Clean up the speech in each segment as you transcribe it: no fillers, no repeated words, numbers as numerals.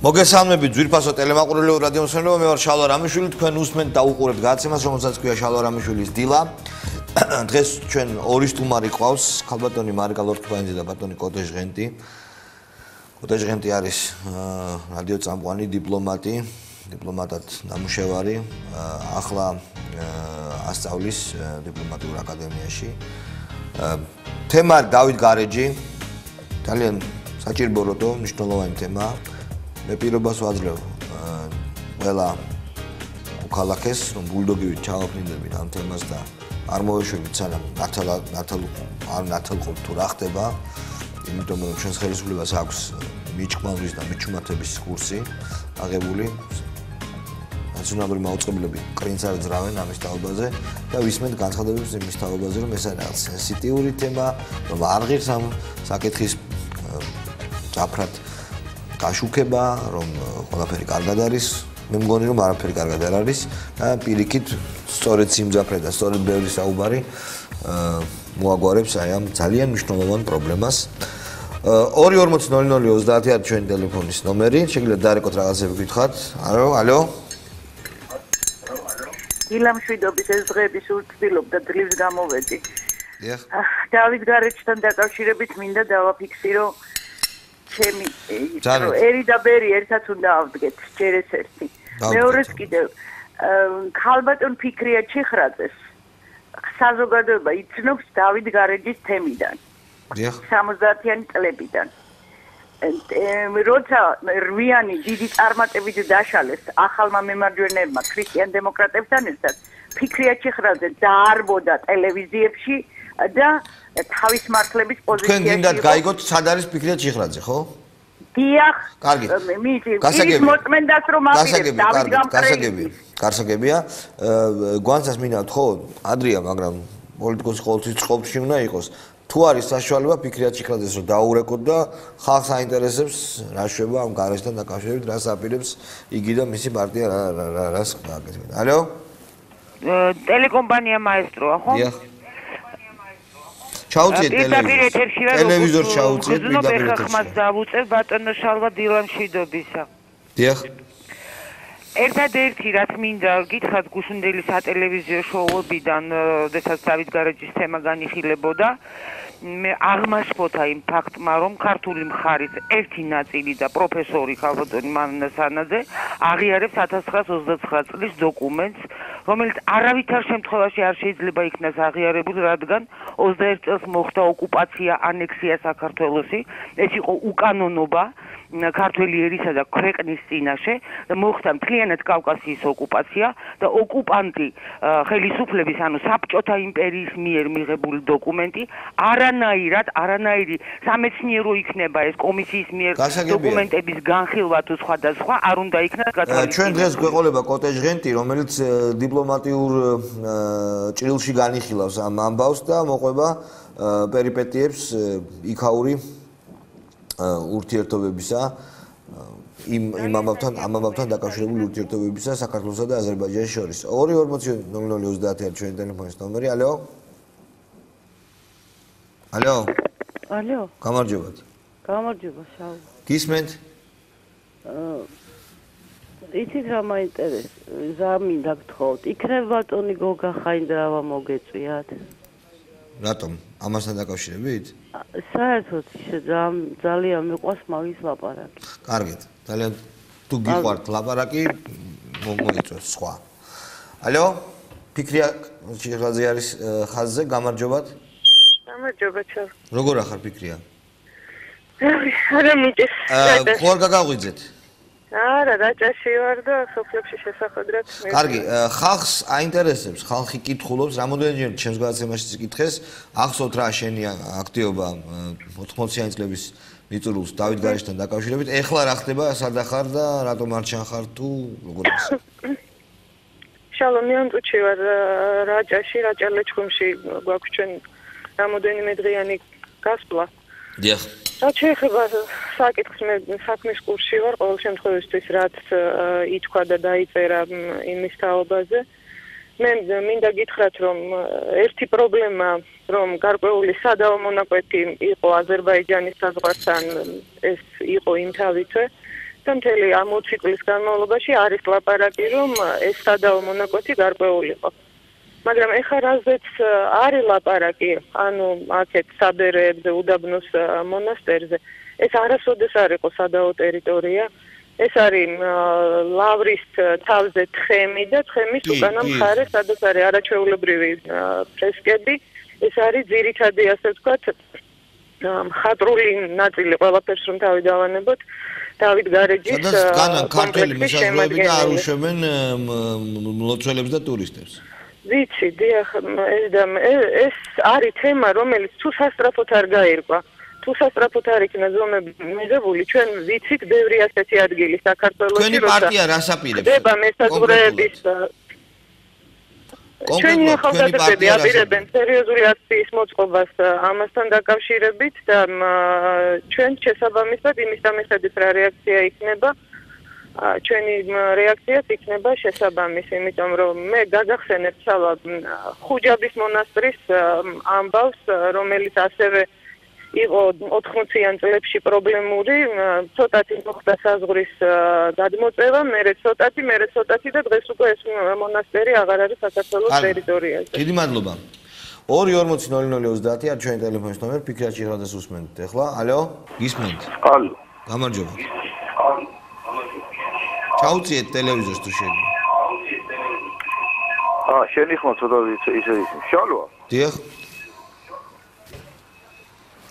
მოგესალმებით ძვირფასო ტელემაყურებელო რადიო მსმენელებო, მე ვარ შალვა რამიშვილი, თქვენ უსმენთ და უყურებთ გადაცემას, რომელსაც ქვია შალვა რამიშვილის დილა. დღეს ჩვენ ორი სტუმარი ყავს, ქალბატონი მარიკა ლორთქიფანიძე და ბატონი კოტე ჟღენტი. კოტე ჟღენტი არის რადიო წამყვანი, დიპლომატად ნამუშევარი, ახლა ასწავლის დიპლომატიურ აკადემიაში. თემა დავით გარეჯი, ძალიან საჭიროა, მნიშვნელოვანი თემაა. მე პირობას ვაძლევ ყველა მოქალაქეს, რომ ბულდოგივით ჩავაფრინდებით ამ თემას და არ მოვეშვებით სანამ ნათელყოფ თუ რა ხდება, იმიტომ რომ ჩვენს ხელისუფლებას აქვს მიჭკმავრის და მიჩუმათების კურსი აღებული. ნაციონალური მაუწყებლები კრინც არ ძრავენ ამის თაობაზე და ვისმენთ განცხადებებს იმის თაობაზე, რომ ეს არის სენსიტიური თემა, რომ არ ღირს ამ საკითხის წაფრად გაშუქება, რომ ყველაფერი კარგად არის, მე მგონი რომ არაფერი კარგად არ არის და პირიქით სწორედ სიმძაფრე და სწორედ ბევრი საუბარი მოაგვარებს აი ამ ძალიან მნიშვნელოვან პრობლემას. 2400030 არის ჩვენი ტელეფონის ნომერი, შეგიძლიათ დაარეკოთ რაღაცები გითხრათ. ალო. ილამშვიდობის ეს დღეები სულ ვცდილობ და ძლივს გამოვედი. დიახ. დავით გარეჯთან დაკავშირებით მინდა დავაფიქსირო ჩემი ერი და ბერი ერთად უნდა ავდგეთ ჯერ ეს ერთი. მეორეც კიდევ ქალბატონ ფიქრია ჩიხრაძეს საზოგადოება იცნობს დავით გარეჯის თემიდან. დიახ. 70-იანი წლებიდან. როცა რვიანი დიდი წარმატებით დაშალეს ახალმა მემარჯვენეებმა ქრისტიან დემოკრატებთან ერთად, ფიქრია ჩიხრაძე დაარბოდა ტელევიზიებში და თავის მართლების პოზიციაში. თქვენ გინდათ გაიგოთ სად არის ფიქრია ჩიხრაძე, ხო? დიახ. კარგი. ის მოწმენდას რომ აპირებს დავით გამყრელი. გასაგებია. გვანცას მინავთ, ხო? ადრია, მაგრამ პოლიტიკოსი ყოველთვის წყობში უნდა იყოს. თუ არის საშუალება ფიქრია ჩიხრაძეს რომ დაურეკოთ და ხალხს აინტერესებს რა შვება ამ გარესთან დაკავშირებით, რას აპირებს იგი და მისი პარტია რას გაკეთებენ. ალო? ტელეკომპანია მაესტროა, ხო? დიახ. ჩაუწიეთ ტელევიზორს ჩაუწიეთ პირდაპირ ხმას დავუწევ ბატონო შალვა დილამშვიდობისა. დიახ. ერთადერთი რაც მინდა გითხრათ გუშინდელი სატელევიზიო შოუებიდან, როდესაც დავით გარეჯის თემა განიხილებოდა, მე აღმაშფოთა იმ ფაქტმა, რომ ქართული მხარის ერთი ნაწილი და პროფესორი ქალბატონი მარინა სანაძე აღიარებს 1929 წლის დოკუმენტს, რომელიც არავითარ შემთხვევაში არ შეიძლება იქნას აღიარებული, რადგან 21 წელს მოხდა ოკუპაცია, ანექსია საქართველოსი, ეს იყო უკანონობა ქართველი ერისა და ქვეყნის წინაშე და მოხდა მთლიანად კავკასიის ოკუპაცია და ოკუპანტი ხელისუფლების, ანუ საბჭოთა იმპერიის მიერ მიღებული დოკუმენტი არანაირი სამეცნიერო იქნება ეს კომისიის მიერ დოკუმენტების განხილვა თუ სხვა არ უნდა იქნას გათვალისწინებული. ჩვენ დღეს გვეყოლება კოტე ჟღენტი, რომელიც დიპლომატიურ ჭრილში განიხილავს ამ ამბავს და მოყვება პერიპეტიებს იქაური ურთიერთობებისა იმ ამბავთან დაკავშირებული ურთიერთობებისა საქართველოსა და აზერბაიჯანის შორის. 2400030 არის ჩვენი ტელეფონის ნომერი. ალო? ალო? გამარჯობათ. გამარჯობა, შალვა. გისმენთ? იცით რა მაინტერესებს? მინდა გთხოვთ. იქნებ ბატონი გოგა ხაინდრავა მოგეწვიათ? რატომ? ამასთან დაკავშირებით? საერთოდ ძალიან მიყვარს მაგის ლაპარაკი. კარგით. ძალიან თუ გიყვართ ლაპარაკი, მოგიწევს სხვა. ალო? ფიქრია ჩიხრაძე არის ხაზზე, გამარჯობათ. გამარჯობა, ჩალ. როგორ ახარ ფიქრია? არა მიჭეს. ხوار გაგაღვიძეთ? არა, რაჭაში ვარ და სოფლებში შესახვედრად. კარგი, ხალხს აინტერესებს, ხალხი კითხულობს, რამოდენჯერ ჩემს გადაცემაში წიკითხეს, ახსოვთ რა შენი აქტივობა 80-იანი წლების მიწურულს დავით გარეჯთან დაკავშირებით. ეხლა რა ხდება, სად ახარ და რატომ არ ჩანხარ თუ როგორ არის? შალო, მე ამტუჩი ვარ რაჭაში, რაჭა-ლეჩხუმში გვაქვს ჩვენ რამოდენიმე დღიანი გასვლა. დიახ. რაც შეეხება საკითხს, მე საქმის კურსში ვარ, ყოველ შემთხვევაში რაც ითქვა და დაიწერა იმის თაობაზე. მე მინდა გითხრათ, რომ ერთი პრობლემა, რომ გარკვეული სადავო მონაკვეთი იყო აზერბაიჯანის საზღვართან, ეს იყო იმთავითვე და მთელი ამ 20 წლის განმავლობაში არის ლაპარაკი, რომ ეს სადაო მონაკვეთი გარკვეულიყო. მაგრამ ეხლა რაზეც არის ლაპარაკი, ანუ აქეთ საბერეებზე, უდაბნოს მონასტერზე, ეს არასოდეს არ იყო სადაო ტერიტორია. ეს არის ლავრის თავზე თხემი და თხემის უკანა მხარე, სადაც არის არაჩვეულებრივი ფრესკები. ეს არის ძირითადი, ასე ვთქვათ, მხატვრული ნაწილი ყველაფერს რომ თავი დავანებოთ. დავით გარეჯის ქართული მისაღებები და არ უშვებენ მლოცველებს და ტურისტებს. ვიცი, დიახ, ეს არის თემა, რომელიც თუ სასწრაფოდ არ გაირკვა, თუ სასწრაფოდ არ იქნა ზომები მიღებული, ჩვენ ვიცით ბევრი ასეთი ადგილი საქართველოში, თქვენი პარტია რას აპირებს? ხდება მესაზღვრეების ჩვენი ახალგაზრდები აპირებენ სერიოზული აქციის მოწყობას ამასთან დაკავშირებით და ჩვენ შესაბამისად იმის დამეხედით რა რეაქცია იქნება ჩვენი რეაქციაც იქნება შესაბამისი, იმიტომ რომ მე გაგახსენებ ცალად ხუჯაბის მონასტრის ამბავს, რომელიც ასევე იყო 80-იან წლებში პრობლემური, ცოტათი მოხდა საზღვრის გადმოწევა, მერე ცოტათი და დღეს უკვე ეს მონასტერი აღარ არის საქართველოს ტერიტორიაზე. დიდი მადლობა. 2:40:00:30 ჩვენი ტელეფონის ნომერი, ფიქრად შეხვედრას უსმენთ. ეხლა, ალო, გისმენთ? ალო. გამარჯობა. ჩაუწიეთ ტელევიზორს თუ შეიძლება. შენი ხმა ცოტა ისე შალოა. დიახ.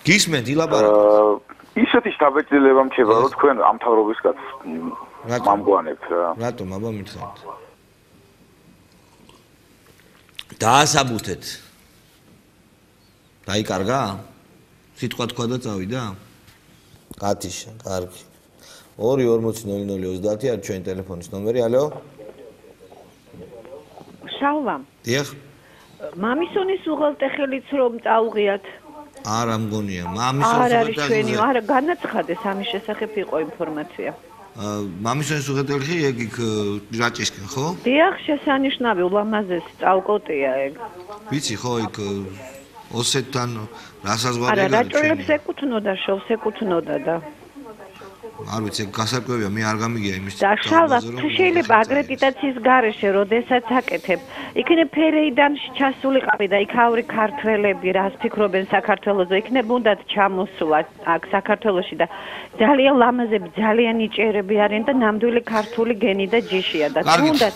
გისმენთ ილაპარაკეთ. ისეთი შთაბეჭდილება მჩება, რომ თქვენ ამ თავრობის კაცს მამგვანებთ რა. რატომ აბა მითხარით? დაასაბუთეთ. დაიკარგა? სიტყვა თქვა და წავიდა? კატიშა, კარგი. 2:40:00:30 არის ჩვენი ტელეფონის ნომერი. ალო? შალვა. დიახ. მამისონის უღელტეხილიც რომ წაუღიათ. არა მგონია, მამისონის არ არის ჩვენი, არა, განაცხადეს ამის შესახებ იყო ინფორმაცია. მამისონის უღელტეხილი ეგ იქ რაჭისკენ, ხო? დიახ, შესანიშნავი ულამაზესი წავკოტია ეგ. ვიცი ხო, იქ ოსეთთან რასაზღვარი არა, რაჭულებს ეკუთვნოდა, შოვს ეკუთვნოდა და არ ვიცი, გასარკვევია, მე არ გამიგია იმის. და შალვა, თუ შეიძლება აკრედიტაციის გარეშე, როდესაც აკეთებ, იქნებ ფერეიდან ჩასულიყავი და იქ ქართველები რას ფიქრობენ საქართველოზე, იქნებ უნდათ ჩამოსულა აქ საქართველოში და ძალიან ლამაზები, ძალიან იჭერები არიან და ნამდვილი ქართული გენი და ჯიშია და თუნდაც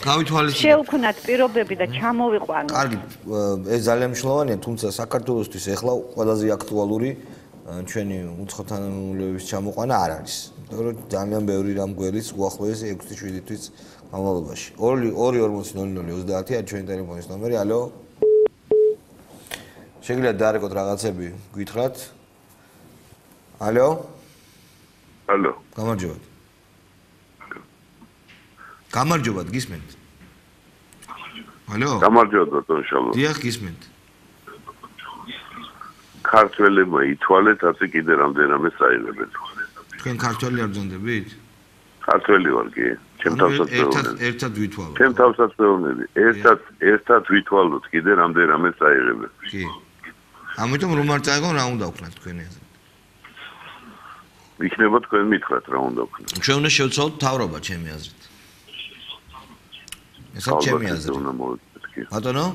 შეუქმნათ პირობები და ჩამოვიყვანოთ. კარგი, ეს ძალიან მნიშვნელოვანია, თუმცა საქართველოსთვის ახლა ყველაზე აქტუალური ჩვენი უცხოთანამიმულების ჩამოყვანა არ არის. ძალიან ბევრი რამ გვერდის უახლოეს 6-7 თვის განმავლობაში. 2:40:00:30 არის ჩვენი ტელეფონის ნომერი. ალო? შეგიძლიათ დაარეკოთ რაღაცები, გითხრათ? ალო? ალო. გამარჯობათ. გამარჯობათ, გისმენთ? ალო? გამარჯობათ, ბატონო შალვა. დიახ, გისმენთ. ქართველებმა ითვალეთ, ასე კიდე რამდენიმე საერთოდ. თქვენ ქართველი არ ბრძანდებით? ქართველი ვარ კი. ჩემ თავსაც ვეუბნები. ერთად ვითვალოთ. ჩემ თავსაც ვეუბნები. ერთად ვითვალოთ კიდე რამდენიმე საერთოდ. კი. ამიტომ რომ არ წაიღონ, რა უნდა ვქნათ თქვენი აზრით? იქნება თქვენ მითხრათ რა უნდა ვქნათ. ჩვენ უნდა შევცვალოთ თავრობა ჩემი აზრით. ესა ჩემი აზრით. ბატონო?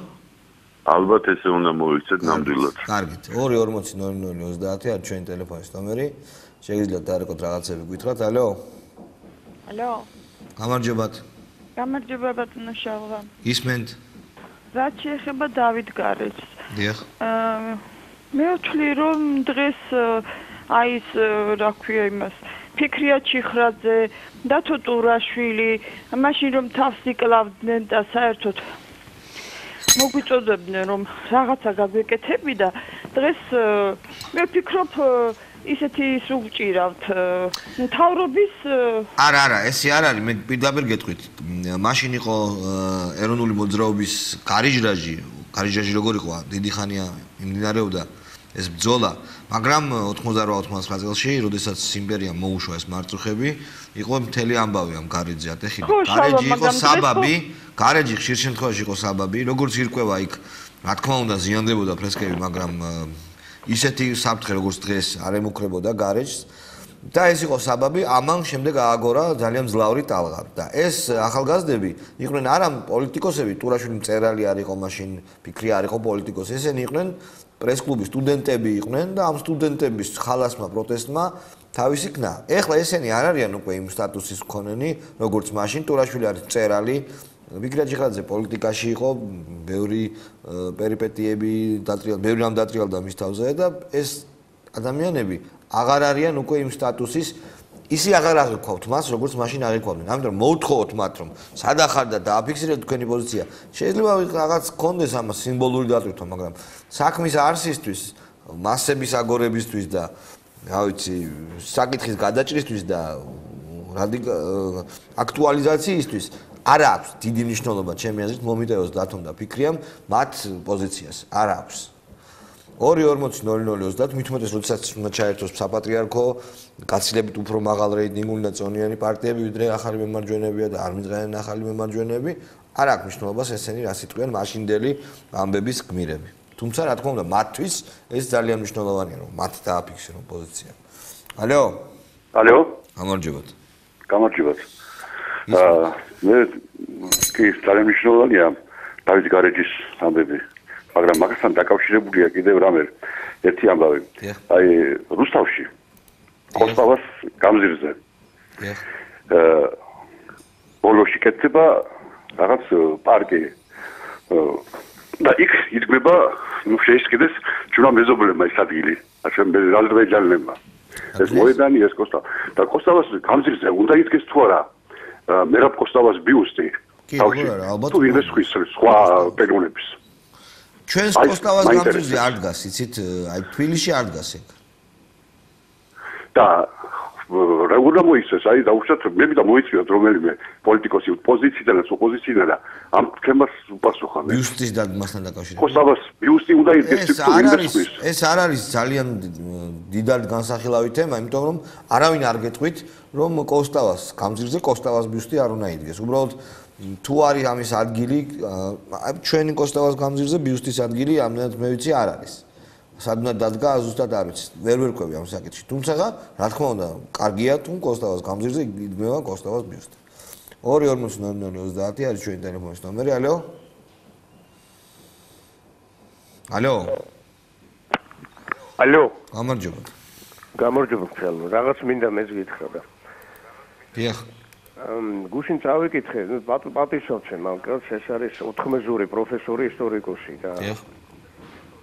ალბათ ესე უნდა მოიქცეთ ნამდვილად. კარგით. 2:40:00:30 არის ჩვენი ტელეფონის ნომერი. შეგიძლიათ დაარეკოთ რაღაცები გითხრათ. ალო? ალო? გამარჯობათ. გამარჯობა ბატონო შალვა. გისმენთ? რაც შეეხება დავით გარეჯს. დიახ. მე ვთვლი რომ დღეს აი ეს რა ქვია იმას ფიქრია ჩიხრაძე, დათო ტურაშვილი, მაშინ რომ თავს იკლავდნენ და საერთოდ მოგვიწოდებდნენ რომ რაღაცა გაგვეკეთები და დღეს მე ვფიქრობ ისეთი სრულჭირავთ მთავრობის არა, ესე არ არის, მე პირდაპირ გეტყვით. მაშინ იყო ეროვნული მოძრაობის კარიჟრაჟი როგორ იყო, დიდი ხანია იმდინარეობდა ეს ბრძოლა, მაგრამ 88-89 წელში, როდესაც იმპერიამ მოუშვა ეს მარწუხები, იყო მთელი ამბავი ამ გარეჯზე ატეხილი. გარეჯი იყო საბაბი, გარეჯი ხშირ შემთხვევაში იყო საბაბი, როგორც ირკვევა იქ, რა თქმა უნდა, ზიანდებოდა ფრესკები, მაგრამ ისეთი საფრთხე როგორც დღეს არ ემუქრებოდა გარეჯს და ეს იყო საბაბი, ამან შემდეგ ააგორა ძალიან მძლავრი ტალღა და ეს ახალგაზრდები იყვნენ არა პოლიტიკოსები, ტურაშვილი მწერალი არ იყო მაშინ, ფიქრი არ იყო პოლიტიკოსი, ესენი იყვნენ პრესკლუბის სტუდენტები იყვნენ და ამ სტუდენტების ხალასმა პროტესტმა თავისი ქნა. ეხლა ესენი არ არიან უკვე იმ სტატუსის მქონენი, როგორც მაშინ ტურაშვილი არის მწერალი, ვიქრია ჩიხაძე პოლიტიკაში იყო, ბევრი პერიპეტიები დატრიალდა, ბევრი რამ დატრიალდა მის თავზე და ეს ადამიანები აღარ არიან უკვე იმ სტატუსის, ისი აღარ აღიქვავთ მას, როგორც მაშინ აღიქვავდნენ. ამიტომ მოვთხოვოთ მათ, რომ სადახარ და დააფიქსირეთ თქვენი პოზიცია. შეიძლება რაღაც გქონდეს ამას სიმბოლური დატვირთვა, მაგრამ საქმის არსისთვის, მასების აგორებისთვის და რა ვიცი, საკითხის გადაჭრისთვის და აქტუალიზაციისთვის არ აქვს დიდი მნიშვნელობა ჩემი აზრით მომიტევოს დათომ და ფიქრიამ მათ პოზიციას არ აქვს 2:40:00 მithumetes როდესაც უნდა ჩაერთოს საპატრიარქო კაცილებით უფრო მაღალ რეიტინგული და წონიანი პარტიები ვიდრე ახალი მემარჯვენეებია და არ მიძღაიან ახალი მემარჯვენეები არ აქვს მნიშვნელობას ესენი რა სიტყვიან მაშინდელი ამბების გმირები თუმცა რა თქმა უნდა მათთვის ეს ძალიან მნიშვნელოვანია რომ მათ დააფიქსირონ პოზიცია ალო გამარჯობათ მე კი ძალიან მნიშვნელოვანია დავით გარეჯის ამბები მაგრამ მაგასთან დაკავშირებულია კიდევ რამე ერთი ამბავი აი რუსთავში კოსტავას გამზირზე ბოლოში კეთდება რაღაც პარკი და იქ იდგმება ნუ შეისყიდეს ჩვენმა მეზობლებმა ეს ადგილი ჩვენ აზერბაიჯანელებმა ეს მოედანი ეს კოსტა და კოსტავას გამზირზე უნდა იდგეს თუ არა მერაბ კოსტავას ბიუსტი ალბათ თუ ვინმე სხვა პერონების ჩვენს კოსტავას გამზირზე არ დგას იცით აი თბილისში არ დგას ეგ და რა უნდა მოიცეს აი დაუშვათ მე მინდა მოიწვიოთ რომელიმე პოლიტიკოსი პოზიციიდან და ოპოზიციიდან და ამ თემას უპასუხა მე ბიუსტის დაგმასთან დაკავშირებით კოსტავას ბიუსტი უნდა იდგეს თუ ვინმე ეს არ არის ძალიან დიდად განსახილავი თემა იმიტომ რომ არავინ არ გეტყვით რომ კოსტავას გამზირზე კოსტავას ბიუსტი არ უნდა იდგეს უბრალოდ თუ არის ამის ადგილი ჩვენი კოსტავას გამზირზე ბიუსტის ადგილი ამდენად მე ვიცი არ არის სად უნდა დადგა ზუსტად არ ვიცი ვერ ვერკვევი ამ საკითხში თუმცა რა თქმა უნდა კარგია თუ კოსტავას გამზირზე იდგმება კოსტავას ბიუსტი 2:40:30 არის ჩვენი ტელეფონის ნომერი ალო გამარჯობა ხალხო რაღაც მინდა მეც გითხრა და დიახ გუშინ წავიკითხე პატისობ ჩემ ამკაც ეს არის 80-ზური პროფესორი ისტორიკოსი და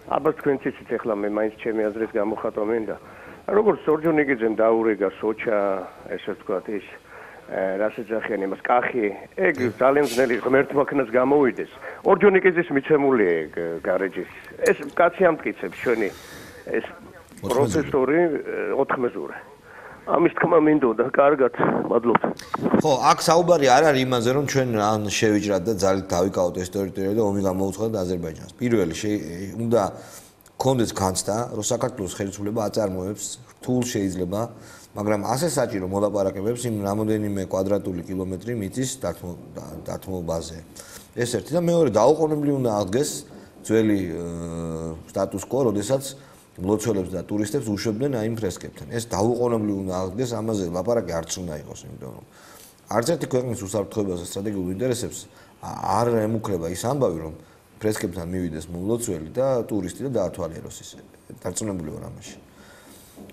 აბა თქვენ ცით ახლა მე მაინც ჩემი აზრის გამოხატვა მინდა როგორც ორჯონიკიძემ დაურეგა სოჩა ესე ვთქვათ ის რასაც ახიან იმას კახი ეგ ძალიან ძნელი ღმერთმაქნას გამოვიდეს ორჯონიკიძის მიცემულია ეგ გარეჯის ეს კაცი ამტკიცებს ჩვენი ეს პროფესორი 80-ზური ამის თქმა მინდოდა კარგად მადლობა ხო აქ საუბარი არ არის იმაზე რომ ჩვენ ან შევიჭრათ და ძალით დავიკავოთ ეს ტერიტორია და ომი გამოუცხადოთ აზერბაიჯანს პირველი უნდა კონდეს განცდა რომ საქართველოს ხელისუფლება აწარმოებს რთულ შეიძლება მაგრამ ასე საჭირო მოლაპარაკებებს იმ რამოდენიმე კვადრატული კილომეტრი მიწის დათმობაზე ეს ერთი და მეორე დაუყოვნებლივ უნდა აღდგეს ძველი სტატუს კო როდესაც მლოცველებს და ტურისტებს უშვებდნენ აი იმ ფრესკებთან. ეს დაუყოვნებლივ უნდა აღდგეს, ამაზე ლაპარაკი არც უნდა იყოს, იმიტომ რომ არც ერთი ქვეყნის უსაფრთხოებას და სტრატეგიულ ინტერესებს არ ემუქრება ის ამბავი, რომ ფრესკებთან მივიდეს მლოცველი და ტურისტი და დაათვალიეროს ისე. დარწმუნებული ვარ ამაში.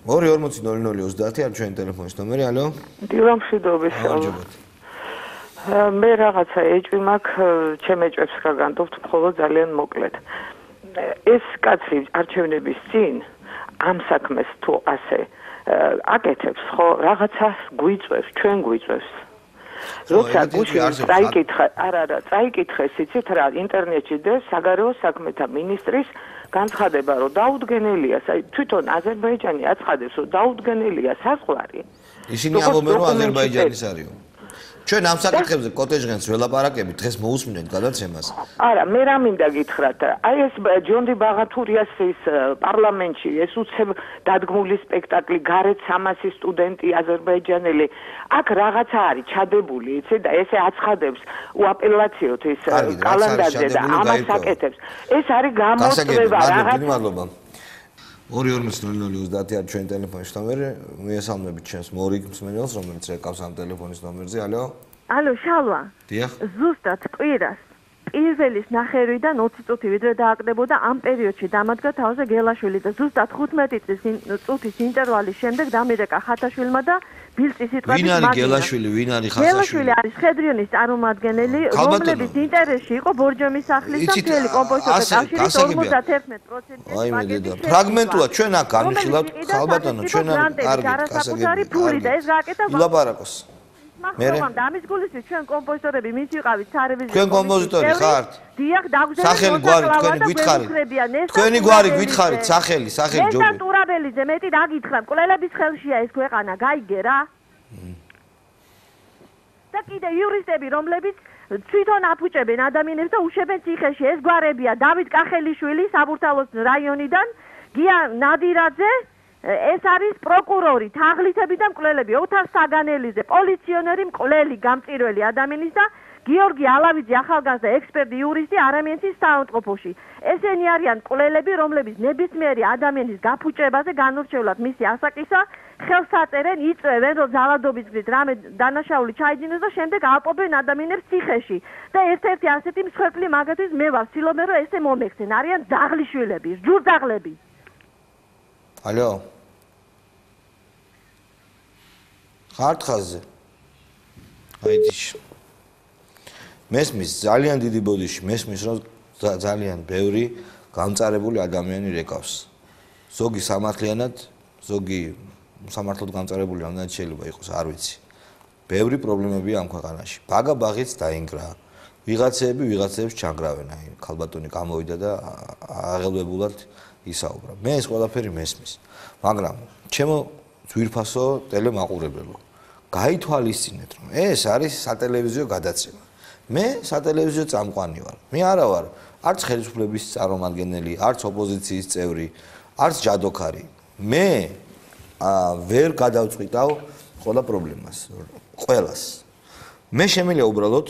2:40:30 არის ჩვენი ტელეფონის ნომერი, ალო? დილამშვიდობის. მე რაღაცა ეჭვი მაქვს, ჩემ ეჭვებს გაგანდობთ მხოლოდ ძალიან მოკლედ. ეს კაცი არჩევნების წინ ამ საქმეს თუ ასე აკეთებს ხო რაღაცას გვიწევს ჩვენ გვიწევს როცა გუშინ წაიკითხეს იცით რა ინტერნეტში და საგარეო საქმეთა მინისტრის განცხადება რომ დაუდგენელია თვითონ აზერბაიჯანი აცხადებს რომ დაუდგენელია საზღვარი ისინი ამბობენ რომ აზერბაიჯანის არისო ჩვენ ამ საკითხებზე კოტეჟღენს ველაპარაკებით დღეს მოусმინეთ გადაცემას. არა, მე რა მინდა გითხრათ, აი ეს ჯონდი ბაღათურიას ის პარლამენტში ეს უცებ დადგმული სპექტაკლი გარეთ 300 სტუდენტი აზერბაიჯანელი, აქ რაღაცა არის ჩადებული, იცი და ესე აცხადებს უაპელაციოთ ეს კალენდარზე და ამას აკეთებს. ეს არის გამოწვევა რაღაც მადლობა. 240-30 ჩვენი ტელეფონის ნომერი, მიესალმებით ჩემს მორიგ მსმენელს, რომელიც ეკავს ამ ტელეფონის ნომერზე. ალო? ალო, შალვა. დიახ. ზუსტად კვირას პირველის ნახევრიდან 20 წუთი ვიდრე დააკდებოდა ამ პერიოდში დამადგა თავზე გელაშვილი და ზუსტად 15 წუთის ინტერვალის შემდეგ დამირეკა ხათაშვილმა და ბილწის სიტყვების ვინ არის გელაშვილი, ვინ არის ხათაშვილი? გელაშვილი არის ხედრიონის წარმომადგენელი, რომლების ინტერესში იყო ბორჯომის სახლის და მთელი კომპოზიტორთა კავშირის 51%. აი მე დედა, ფრაგმენტულად ჩვენ აქ გამიხილავთ, ხალბატონო, ჩვენ არ გასაგებია. ფული და ეს გააკეთა ლაპარაკოს. მაგრამ და ამის გულისთვის ჩვენ კომპოზიტორები მის ვიყავით სარევიზიო. თქვენ კომპოზიტორი ხართ? დიახ, დაგზავნეთ. სახელი გვარი თქვენი გითხარით. თქვენი გვარი გითხარით, სახელი ჯობია. ნესტან ტურაბელიძე მეტი დაგითხრა, მკვლელების ხელშია ეს ქვეყანა, გაიგე რა? და კიდე იურისტები, რომლებიც თვითონ აფუჭებენ ადამიანებს და უშვებენ ციხეში, ეს გვარებია დავით კახელიშვილი საბურთალოს რაიონიდან, გია ნადირაძე ეს არის პროკურორი, თაღლითები და მკვლელები, ოთარ საგანელიძე, პოლიციონერი, მკვლელი, გამწირველი ადამიანის და გიორგი ალავიძე, ახალგაზრდა ექსპერტი, იურისტი არამენცის საავადმყოფოში. ესენი არიან მკვლელები, რომლებიც ნებისმიერი ადამიანის გაფუჭებაზე განურჩევლად მისი ასაკისა ხელს აწერენ, იწვევენ, რომ ძალადობის გზით რამე დანაშაული ჩაიძინოს და შემდეგ აყობენ ადამიანებს ციხეში. და ერთ-ერთი ასეთი მსხვერპლი მაგათთვის მე ვარ, ცდილობენ რომ ესე მომექცენ, არიან ძაღლიშვილები, ჯურძაღლები. ალო? ხართ ხაზზე? აიძიშ. მესმის ძალიან დიდი ბოდიში, მესმის რომ ძალიან ბევრი გამწარებული ადამიანი რეკავს. ზოგი სამართლიანად, ზოგი სამართლოდ გამწარებული რამდენად შეიძლება იყოს, არ ვიცი. ბევრი პრობლემებია ამ ქვეყანაში. ბაგა-ბაღიც დაინგრა. ვიღაცებს ჩანგრავენ, აი, ქალბატონი გამოვიდა და აღელვებულად ისაუბრა. მე ეს ყველაფერი მესმის. მაგრამ ჩემო ძვირფასო ტელემაყურებელო, გაითვალისწინეთ, რომ ეს არის სატელევიზიო გადაცემა. მე სატელევიზიო წამყვანი ვარ. მე არა ვარ არც ხელისუფლების წარმომადგენელი, არც ოპოზიციის წევრი, არც ჯადოქარი. მე ვერ გადავწყვიტავ ყველა პრობლემას, ყველას. მე შემიძლია უბრალოდ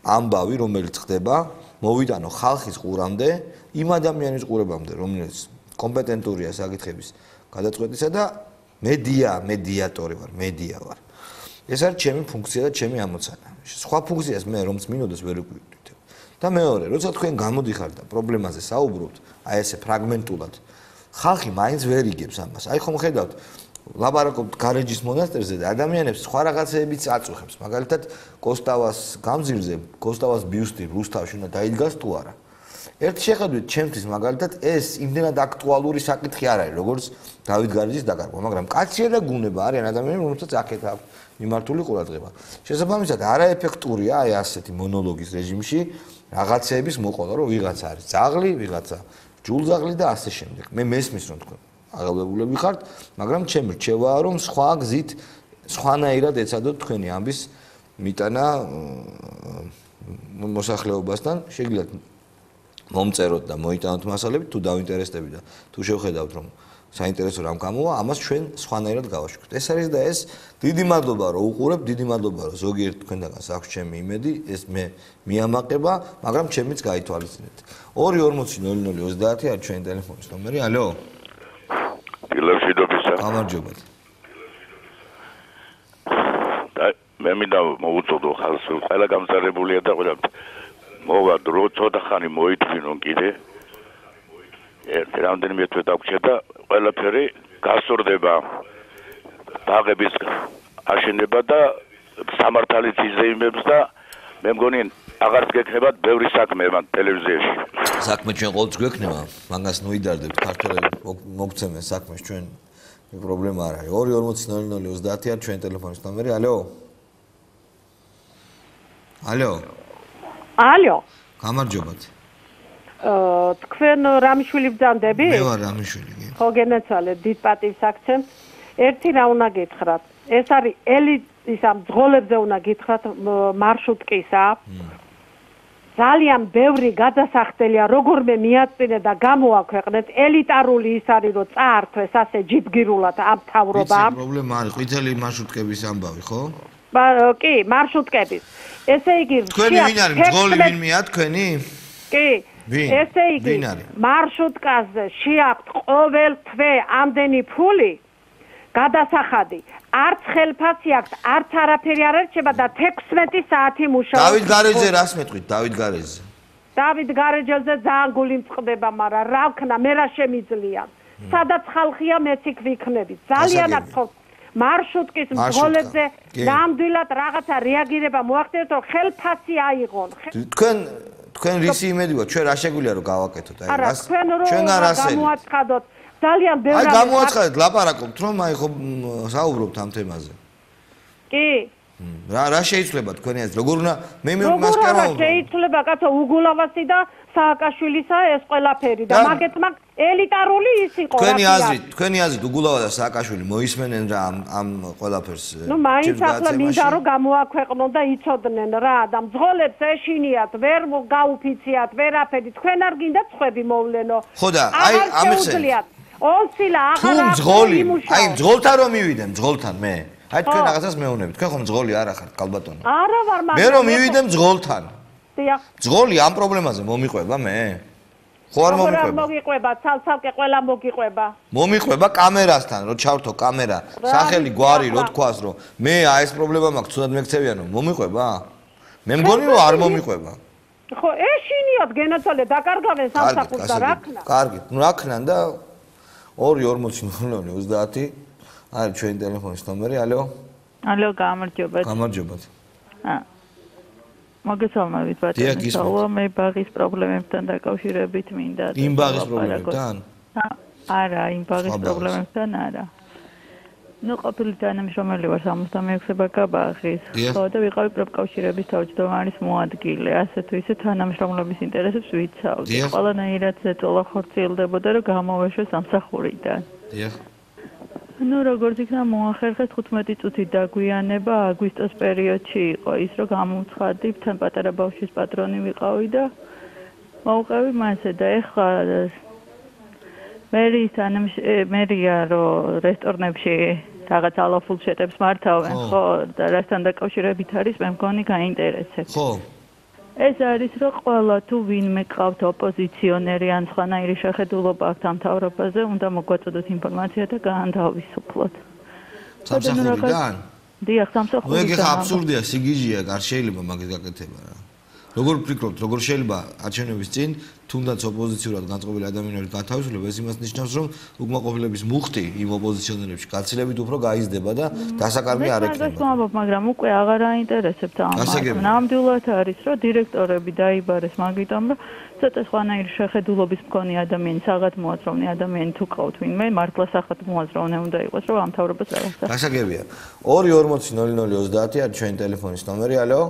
ამბავი, რომელიც ხდება, მოვიტანო ხალხის ყურამდე, იმ ადამიანის ყურებამდე, რომელიც კომპეტენტურია საკითხების გადაწყვეტისა და მედიატორი ვარ, მედია ვარ. ეს არის ჩემი ფუნქცია და ჩემი ამოცანა. სხვა ფუნქციას მე რომც მინოდეს ვერ ვიკვირდით. და მეორე, როცა თქვენ გამოდიხართ და პრობლემაზე საუბრობთ, აი ესე ფრაგმენტულად, ხალხი მაინც ვერ იგებს ამას. აი ხომ ხედავთ, ლაპარაკობთ გარეჯის მონასტერზე და ადამიანებს სხვა რაღაცეებიც აწუხებს. მაგალითად, კოსტავას გამზირზე, კოსტავას ბიუსტი რუსთავში უნდა დაიდგას თუ არა. ერთი შეხედვით ჩემთვის მაგალითად ეს იმდენად აქტუალური საკითხი არ არის, როგორც დავით გარეჯის დაკარგვა, მაგრამ კაცია და გუნება არიან ადამიანები, რომელსაც აქეთ აქვს მიმართული ყურადღება. შესაბამისად, არაეფექტურია აი ასეთი მონოლოგის რეჟიმში რაღაცეების მოყოლა, რომ ვიღაცა არის ძაღლი, ვიღაცა ჯულძაღლი და ასე შემდეგ. მე მესმის რომ თქვენ აღელვებულები ხართ, მაგრამ ჩემი რჩევაა რომ სხვა გზით, სხვანაირად ეცადოთ თქვენი ამბის მიტანა მოსახლეობასთან, შეგიძლიათ მომწეროთ და მოიტანოთ მასალები, თუ დავინტერესდებით და თუ შევხედავთ რომ საინტერესო რამ გამოვა, ამას ჩვენ სხვანაირად გავაშუქებთ. ეს არის და ეს დიდი მადლობა რომ უყურებთ, დიდი მადლობა რომ ზოგიერთ თქვენთაგანს აქვს ჩემი იმედი, ეს მე მიამაყება, მაგრამ ჩემიც გაითვალისწინეთ. 240-00-30 არის ჩვენი ტელეფონის ნომერი. ალო? დილევშიდობისა. გამარჯობა. მე მინდა მოვუწოდო ხალხს, ყველა გამწარებულია და ყველა მოვა დრო ცოტა ხანი მოითმინონ კიდე. რამდენიმე თვე დაგვრჩა და ყველაფერი გასწორდება. ბაღების აშენება და სამართალიც იზეიმებს და მე მგონი აღარც გექნებათ ბევრი საქმე მან ტელევიზიაში. საქმე ჩვენ ყოველთვის გვექნება, მაგას ნუიდარდებთ ქართველები მოგცემენ საქმეს ჩვენ პრობლემა არ არის. 240-00-30 არის ჩვენი ტელეფონის ნომერი. ალო? ალო? ალო? გამარჯობათ. თქვენ რამიშვილი ბრძანდები? მე ვარ რამიშვილი. ხო გენაცვალე, დიდ პატივს აქცევთ. ერთი რა უნდა გითხრათ? ეს არის ელიტის ამ ძღოლებზე უნდა გითხრათ მარშრუტკისა. ძალიან ბევრი გადასახდელია, როგორმე მიაწინე და გამოაქვეყნეთ. ელიტარული ის არის, რომ წაართვეს ასე ჯიბგირულად ამ თავრობამ. ეს პრობლემა არის, ყვითელი მარშრუტკების ამბავი, ხო? კი, მარშრუტკების. ესე იგი, თქვენი ვინ არის? ძღოლი ვინმეა თქვენი? კი. ესე იგი მარშრუტკაზე შეაქვთ ყოველ თვე ამდენი ფული გადასახადი არც ხელფასი აქვს არც არაფერი არ ერჩება და 16 საათი მუშაობს დავით გარეჯზე რას მეტყვით დავით გარეჯზე დავით გარეჯზე ძალიან გული მწყდება მაგრამ რა ვქნა მე რა შემიძლია სადაც ხალხია მეც იქ ვიქნები ძალიან აქვს მარშრუტკის მძღოლებზე ნამდვილად რაღაცა რეაგირება მოახდინოთ რომ ხელფასი აიღონ თქვენ რისი იმედი გვაქვს ჩვენ რა შეგვიძლია რომ გავაკეთოთ აი რას ჩვენგან რა გამოაცხადოთ ძალიან ბევრი აი გამოაცხადეთ ლაპარაკობთ რომ აი ხო საუბრობთ ამ თემაზე კი რა შეიძლება თქვენი აზრით როგორ უნდა მე მას კი არ ვამბობ შეიძლება კაცო უგულავასი და სააკაშვილისა ეს ყველაფერი და მაგეთმა ელიტარული ის იყო თქვენი აზრით უგულავა და სააკაშვილი მოისმენენ რა ამ ყველაფერს ნუ მაინც ახლა მინდა რომ გამოაქვეყნონ და იცოდნენ რა და მძღოლებს ეშინიათ ვერ გაუფიციათ ვერაფერი თქვენ არ გინდა წვები მოვლენო ხო და აი ამიხსენეთ ონსილა აღარ აი მძღოლთან რომ მივიდე მძღოლთან მე აი თქვენ რაღაცას მეუბნებით თქვენ ხომ მძღოლი არ ახართ კალბატონო არა ვარ მე რომ მივიდე მძღოლთან დიახ მძღოლი ამ პრობლემაზე მომიყვება მე ხო არ მომიყვება მოგიყვება ცალ-ცალკე ყველა მოგიყვება მომიყვება კამერასთან რო ჩავრთო კამერა სახელი გვარი რო თქვას რომ მე აი ეს პრობლემა მაქვს თუნდაც მეკცევიანო მომიყვება მე მგონი რომ არ მომიყვება ხო ეშინიოთ გენაცვალე დაკარგავენ სამსახურს და რა ქნა კარგი ნუ რა ქნან და 240 არის ჩვენი ტელეფონის ნომერი ალო გამარჯობათ მოგესალმებით ბატონო მე ბაღის პრობლემებთან დაკავშირებით მინდა იმ ბაღის პრობლემებთან არა იმ ბაღის პრობლემებთან არა ნუ ყოფილი თანამშრომელი ვარ 66 ბაღის ხო და ვიყავი პროფკავშირების თავმჯდომარის მოადგილე ასე თუ ისე თანამშრომლების ინტერესებს ვიცავდი ყველანაირად ზეწოლა ხორციელდებოდა რომ გამოვეშვეს სამსახურიდან ნუ როგორც იქნა მოახერხეს 15 წუთი დაგვიანება აგვისტოს პერიოდში იყო ის რომ გამოვცხადი თან პატარა ბავშვის პატრონი ვიყავი და მოვყევი მასე და ეხლა მერია რომ რესტორნებში რაღაც ალაფულ შეტებს მართავენ ხო და რასთან დაკავშირებით არის მე მგონი გაინტერესებს ხო ეს არის რომ ყველა თუ ვინმე ყავთ ოპოზიციონერი ან სხვანაირი შეხედულობა აქვს ამ მთავრობაზე უნდა მოგვაწოდოთ ინფორმაცია და გაანდავისუფლოთ სამსახურიდან დიახ სამსახურიდან ეგ აბსურდია სიგიჟეა არ შეიძლება მაგის გაკეთება რა როგორ ვფიქრობთ როგორ შეიძლება არჩევნების წინ თუნდაც ოპოზიციურად განწყობილი ადამიანების გათავისუფლება ეს იმას ნიშნავს რომ უკმაყოფილების მუხტი იმ ოპოზიციონერებში გაცილებით უფრო გაიზრდება და დასაკარგი არ ექნება მაგრამ უკვე აღარ აინტერესებთ ამას ნამდვილად არის რომ დირექტორები დაიბარეს მაგიტომ რომ ცოტა სხვანაირი შეხედულობის მქონე ადამიანი საღად მოაზროვნე ადამიანი თუ ყავთ ვინმე მართლა სახად მოაზროვნე უნდა იყოს რომ ამ თავრობას რაღაცა გასაგებია 2400030 არის ჩვენი ტელეფონის ნომერი ალო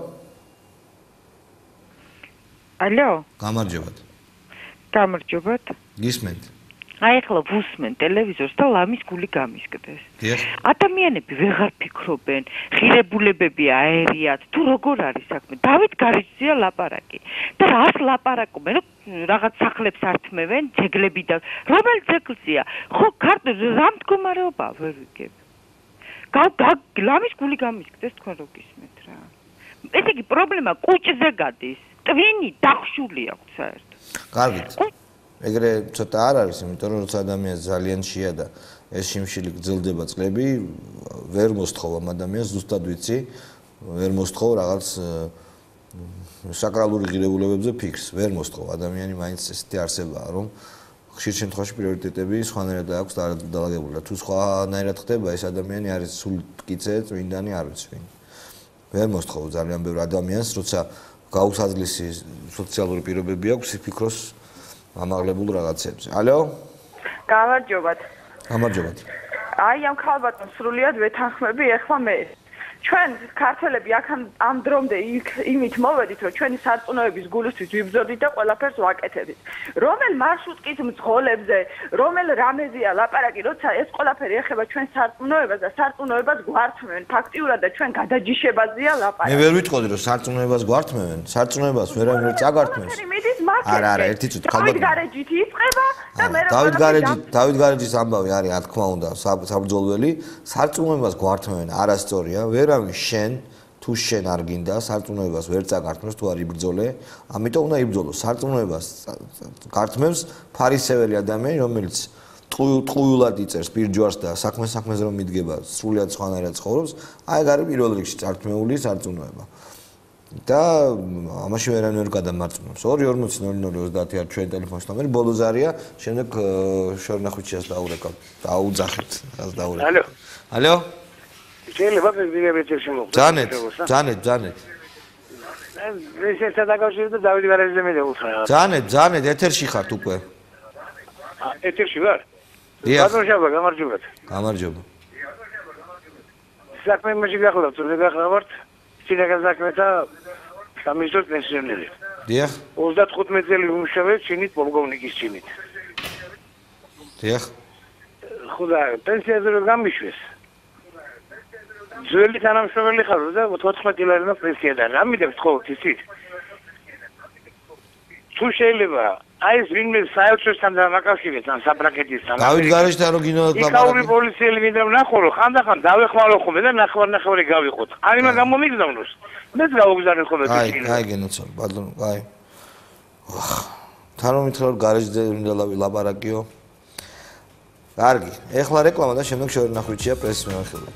ალო გამარჯობათ გისმენთ აი ახლა ვუსმენ ტელევიზორს და ლამის გული გამისკდეს ადამიანები ვეღარ ფიქრობენ ღირებულებები აერიათ თუ როგორ არის საქმე დავით გარეჯზეა ლაპარაკი და რას ლაპარაკობენ რაღაც სახლებს ართმევენ ძეგლები და რომელ ძეგლზეა ხო რა მდგომარეობა ვერ ვიგებ ლამის გული გამისკდეს თქვენ რო გისმენთ რა ესე იგი პრობლემა კუჭზე გადის ტვინი დახშული აქვს საერთოდ კარგით ეგრე ცოტა არ არის იმიტომ რომ როცა ადამიანს ძალიან შეა და ეს შიმშილი გრძელდება წლები ვერ მოსთხოვ ამ ადამიანს ზუსტად ვიცი ვერ მოსთხოვ რაღაც საკრალური ღირებულებებზე ფიქრს ვერ მოსთხოვ ადამიანი მაინც ესეთი არსებაა რომ ხშირ შემთხვევაში პრიორიტეტები სხვანაირად აქვს დალაგებული და თუ სხვანაირად ხდება ეს ადამიანი არის სულ მტკიცე წმინდანი არ ვიცი ვინ ვერ მოსთხოვ ძალიან ბევრ ადამიანს როცა გაუსაძლისი სოციალური პირობები აქვს ფიქროს ამაღლებულ რაღაცებზე. ალო? გამარჯობათ. გამარჯობათ. აი ამ ქალბატონს სრულიად ვეთანხმები ეხლა მე. ჩვენ ქართველები აქ ამ დრომდე იმით მოვედით რომ ჩვენი სარწმუნოების გულისთვის ვიბრძოდით და ყველაფერს ვაკეთებთ. რომელ მარშრუტკის მძღოლებზე, რომელ რამეზია ლაპარაკი, როცა ეს ყველაფერი ეხება ჩვენ სარწმუნოებას და სარწმუნოებას გვართმევენ. ფაქტიურად და ჩვენ გადაჯიშებაზეა ლაპარაკი. მე ვერ ვიტყოდი რომ სარწმუნოებას გვართმევენ, სარწმუნოებას ვერავინ ვერ წაგართმევს. არა, ერთი წუთი დავით გარეჯით იწყება და მე დავით გარეჯის ამბავი არის, რა თქმა უნდა, საბრძოლველი, სარწმუნოებას გვართმევენ, არასწორია, ვერავინ შენ თუ შენ არ გინდა სარწმუნოებას ვერ წაგართმევს თუ არ იბრძოლე, ამიტომ უნდა იბრძოლო. სარწმუნოებას გართმევს ფარისეველი ადამიანი, რომელიც ტყუილად იწერს პირჯვარს და საქმეს რომ მიდგება, სრულიად სხვანაირად ცხოვრობს, აი გარი პირველ რიგში წართმეული სარწმუნოება. და ამაში ვერანაირ გადამარწმუნებს. 240-00-30 ჩვენ ტელეფონის ნომერი, ბოლო ზარია, შემდეგ შორნახვიჩიას დაურეკავ. დაუძახეთ, რას დაურეკავ. ალო. ალო? შეიძლება ვიგებეთში მოხდეს. ძანეთ. ეს ერთად დაკავშირდა დავით გარაჯზე მე დაუთხარ. ძანეთ, ეთერში ხართ უკვე. ეთერში ვარ? დიახ. ბატონო, გამარჯობა. გამარჯობა. საქმე იმაში გახლავთ, თუ გახლავთ, წინაგან საქმეთა სამინისტროს პენსიონერი. დიახ. 35 წელი ვიმუშავებ ჩინით პოლკოვნიკის ჩინით. დიახ. ხოდა პენსიაზე რომ გამიშვეს. ძველი თანამშრომელი ხარ და 14 ლარინა პენსია და რა მიდევს ხო ისიც? თუ შეიძლება აი ეს ვინმე საერთოსთან დამაკავშირებს ან საბრაკეთისთან. დავით გარეჯთან რო გინდა ლაპარაკი. იქაური პოლიციელი მინდა ვნახო რომ ხანდახან დავეხმარო ხოლმე და ნახევარი გავიყოთ. არ იმა გამომიგზავნოს. მეც გავუგზავნე ხოლმე ჩინეთში. აი გენოცო, ბატონო, აი. თან რომ მითხრა რომ გარეჯზე მინდა ლაპარაკიო. კარგი, ეხლა რეკლამა და შემდეგ შორნახვიჩია პრესის მემხილველი.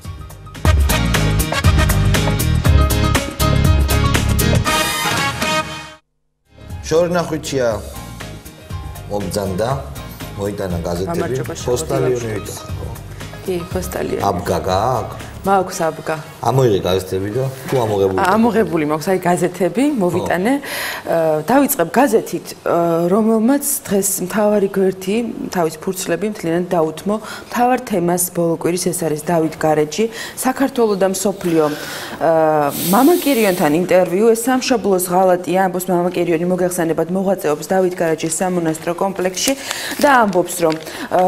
შორნახვიჩია მომძანდა, მოიტანა გაზეთები, პოსტალიონი იყო. კი, პოსტალიონი. აბგა გააქვს? მაქვს აბგა. ამოიღე გაზეთები და თუ ამოღებული? ამოღებული მაქვს, აი გაზეთები, მოვიტანე. დავიწყებ გაზეთით, რომელმაც დღეს მთავარი გვერდი, თავის ფურცლები მთლიანად დაუთმო მთავარ თემას ბოლო კვირის, ეს არის დავით გარეჯი, საქართველოს და მსოფლიო მამაკირიონთან ინტერვიუ, ეს სამშობლოს ღალატია, ამბობს მამაკირიონი, მოგეხსენებათ, მოღვაწეობს დავით გარეჯის სამონასტრო კომპლექსში და ამბობს, რომ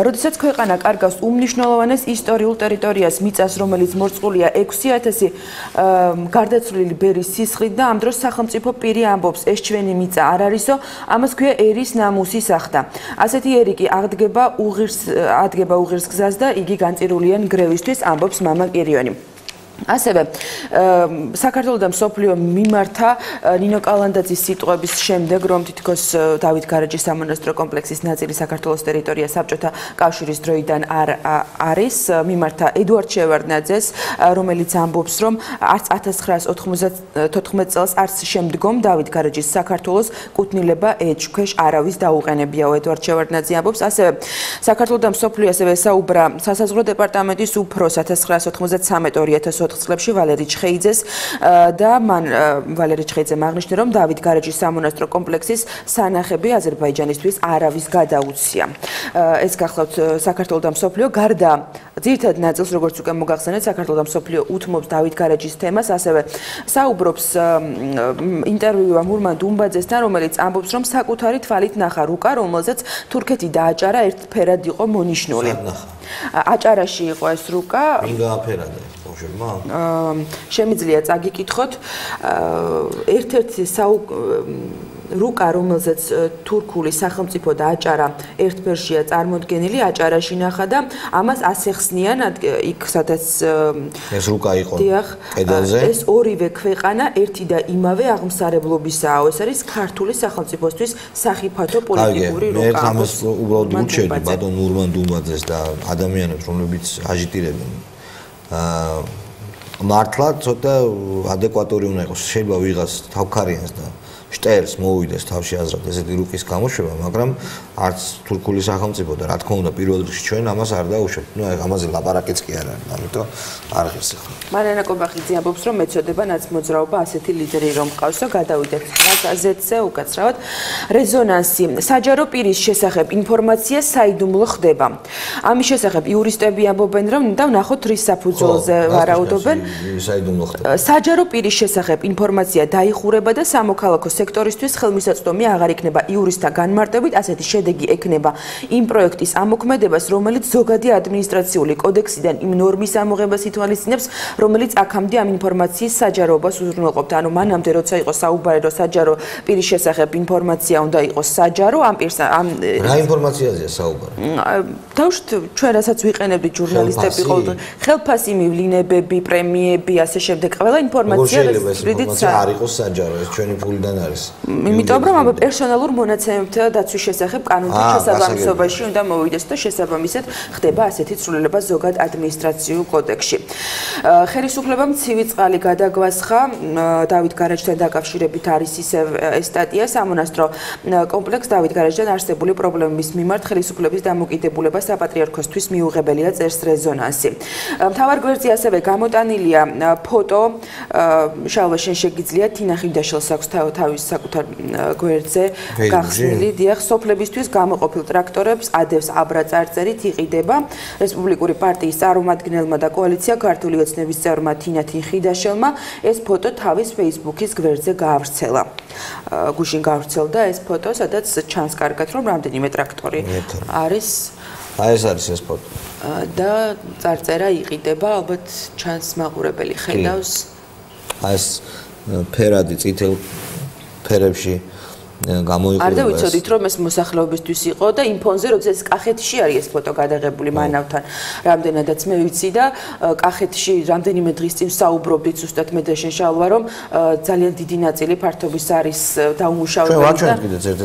როდესაც ქვეყანა კარგავს უმნიშვნელოვანეს ისტორიულ ტერიტორიას მიწას, რომელიც მორწყულია 6000 გარდაცვლილი ბერის სისხლით და ამ დროს სახელმწიფო პირი ამბობს, ეს ჩვენი მიწა არ არისო, ამას ქვია ერის ნამუსი სახდა. ასეთი ერი კი აღდგება უღირს გზას და იგი განწირულია ნგრევისთვის, ამბობს მამაკირიონი. ასევე საქართველოს და მსოფლიო მიმართა ნინო კალანდაძის სიტყვების შემდეგ, რომ თითქოს დავით გარეჯის სამონასტრო კომპლექსის ნაწილი საქართველოს ტერიტორია საბჭოთა კავშირის დროიდან არ არის, მიმართა ედუარდ შევარდნაძეს, რომელიც ამბობს, რომ არც 1994 წელს არც შემდგომ დავით გარეჯის საქართველოს კუთვნილება ეჭქვეშ არავის დაუყენებიაო, ედუარდ შევარდნაძე ამბობს. ასევე საქართველოს და მსოფლიო ასევე ესაუბრა სასაზღვრო დეპარტამენტის უფროს 1993-2004 წლებში ვალერი ჩხეიძეს და მან ვალერი ჩხეიძემ აღნიშნა, რომ დავით გარეჯის სამონასტრო კომპლექსის სანახები აზერბაიჯანისთვის არავის გადაუცია. ეს გახლავთ საქართველოს და მსოფლიო, გარდა ძირითად ნაწილს, როგორც უკვე მოგახსენეთ, საქართველოს და მსოფლიო უთმობს დავით გარეჯის თემას, ასევე საუბრობს ინტერვიუა მურმან დუმბაძესთან, რომელიც ამბობს, რომ საკუთარი თვალით ნახა რუკა, რომელზეც თურქეთი დააჭარა, ერთფერად იყო მონიშნული. აჭარაში იყო ეს რუკა. ვინ გააფერადა? შემიძლია წაგიკითხოთ ერთ-ერთი რუკა, რომელზეც თურქული სახელმწიფო და აჭარა ერთფერშია წარმოდგენილი, აჭარაში ნახა და ამას ასეხსნიან იქ, სადაც ეს რუკა იყო კედელზე. ეს ორივე ქვეყანა ერთი და იმავე აღმსარებლობისაა. ეს არის ქართული სახელმწიფოსთვის სახიფათო პოლიტიკური რუკა. მე ამას უბრალოდ უჩვენე ბატონ მურმან დუმბაძეს და ადამიანებს, რომლებიც აჟიტირებენ მართლა ცოტა ადეკვატური უნდა იყოს. შეიძლება ვიღას თავქარიანს და შტერს მოუვიდეს თავში აზრად ესეთი რუკის გამოშვება, მაგრამ არც თურქული სახელმწიფო და რა თქმა უნდა პირველ რიგში ჩვენ ამას არ დაუშვებთ. ნუ ამაზე ლაპარაკიც კი არ არის, ამიტომ არ ღირს ახლა. მარიანა კობახიძე ამბობს, რომ ეწოდება ნაცმოძრაობა ასეთი ლიდერი რომ მყავსო, გადავიდეთ გაზეთზე უკაცრავად. რეზონანსი. საჯარო პირის შესახებ ინფორმაცია საიდუმლო ხდება. ამის შესახებ იურისტები ამბობენ, რომ და ვნახოთ რის საფუძველზე ვარაუდობენ. საიდუმლო ხდება. საჯარო პირის შესახებ ინფორმაცია დაიხურება და სამოქალაქო სექტორისთვის ხელმისაწვდომი აღარ იქნება იურისტთა განმარტებით, ასეთი შედეგი ექნება იმ პროექტის ამოქმედებას, რომელიც ზოგადი ადმინისტრაციული კოდექსიდან იმ ნორმის ამოღებას ითვალისწინებს, რომელიც აქამდე ამ ინფორმაციის საჯაროებას უზრუნველყოფდა. ანუ მანამდე როცა იყო საუბარი, რომ საჯარო პირის შესახებ ინფორმაცია უნდა იყოს საჯარო, ამ პირს რა ინფორმაციაზეა საუბარი? დავუშვით ჩვენ რასაც ვიყენებდით ჟურნალისტები ყოველდღე ხელფასი მივლინებები, პრემიები, ასე შემდეგ, ყველა ინფორმაცია არ იყოს საჯარო, ეს ჩვენი ფულიდან არის. იმიტომ რომ ამ პერსონალურ მონაცემებთა დაცვის შესახებ კანონთან შესაბამისობაში უნდა მოვიდეს და შესაბამისად ხდება ასეთი ცვლილება ზოგად ადმინისტრაციულ კოდექსში. ხელისუფლებამ ცივი წყალი გადაგვასხა დავით გარაჯთან დაკავშირებით არის ისევ ეს სტატია სამონასტრო კომპლექს დავით გარაჯთან არსებული პრობლემების მიმართ ხელისუფლების დამოკიდებულება საპატრიარქოსთვის მიუღებელია წერს რეზონანსი. მთავარ გვერდზე ასევე გამოტანილია ფოტო შალვა შენ შეგიძლია თინა ხიდაშელს აქვს თავის საკუთარ გვერდზე გახსნილი დიახ სოფლებისთვის გამოყოფილ ტრაქტორებს ადევს აბრა წარწერით იყიდება რესპუბლიკური პარტიის წარმომადგენელმა და კოალიცია ქართული ოცნების წევრმა თინა ხიდაშელმა ეს ფოტო თავის Facebook-ის გვერდზე გაავრცელა. გუშინ გაავრცელდა ეს ფოტო, სადაც ჩანს კარგად რომ რამდენიმე ტრაქტორი არის. აი ეს არის ეს ფოტო. და წარწერა იყიდება, ალბათ ჩანს მაყურებელი ხედავს. აი ეს ფერადი წითელ ფერებში გამოიყურება. არ დავიცოდით რომ ეს მოსახლეობისთვის იყო და იმ ფონზე როდესაც კახეთში არის ეს ფოტო გადაღებული მანავთან. რამდენადაც მე ვიცი და კახეთში რამდენიმე დღის წინ საუბრობდით ზუსტად მე და შენ შალვა რომ ძალიან დიდი ნაწილი ფართობის არის დაუმუშავებელი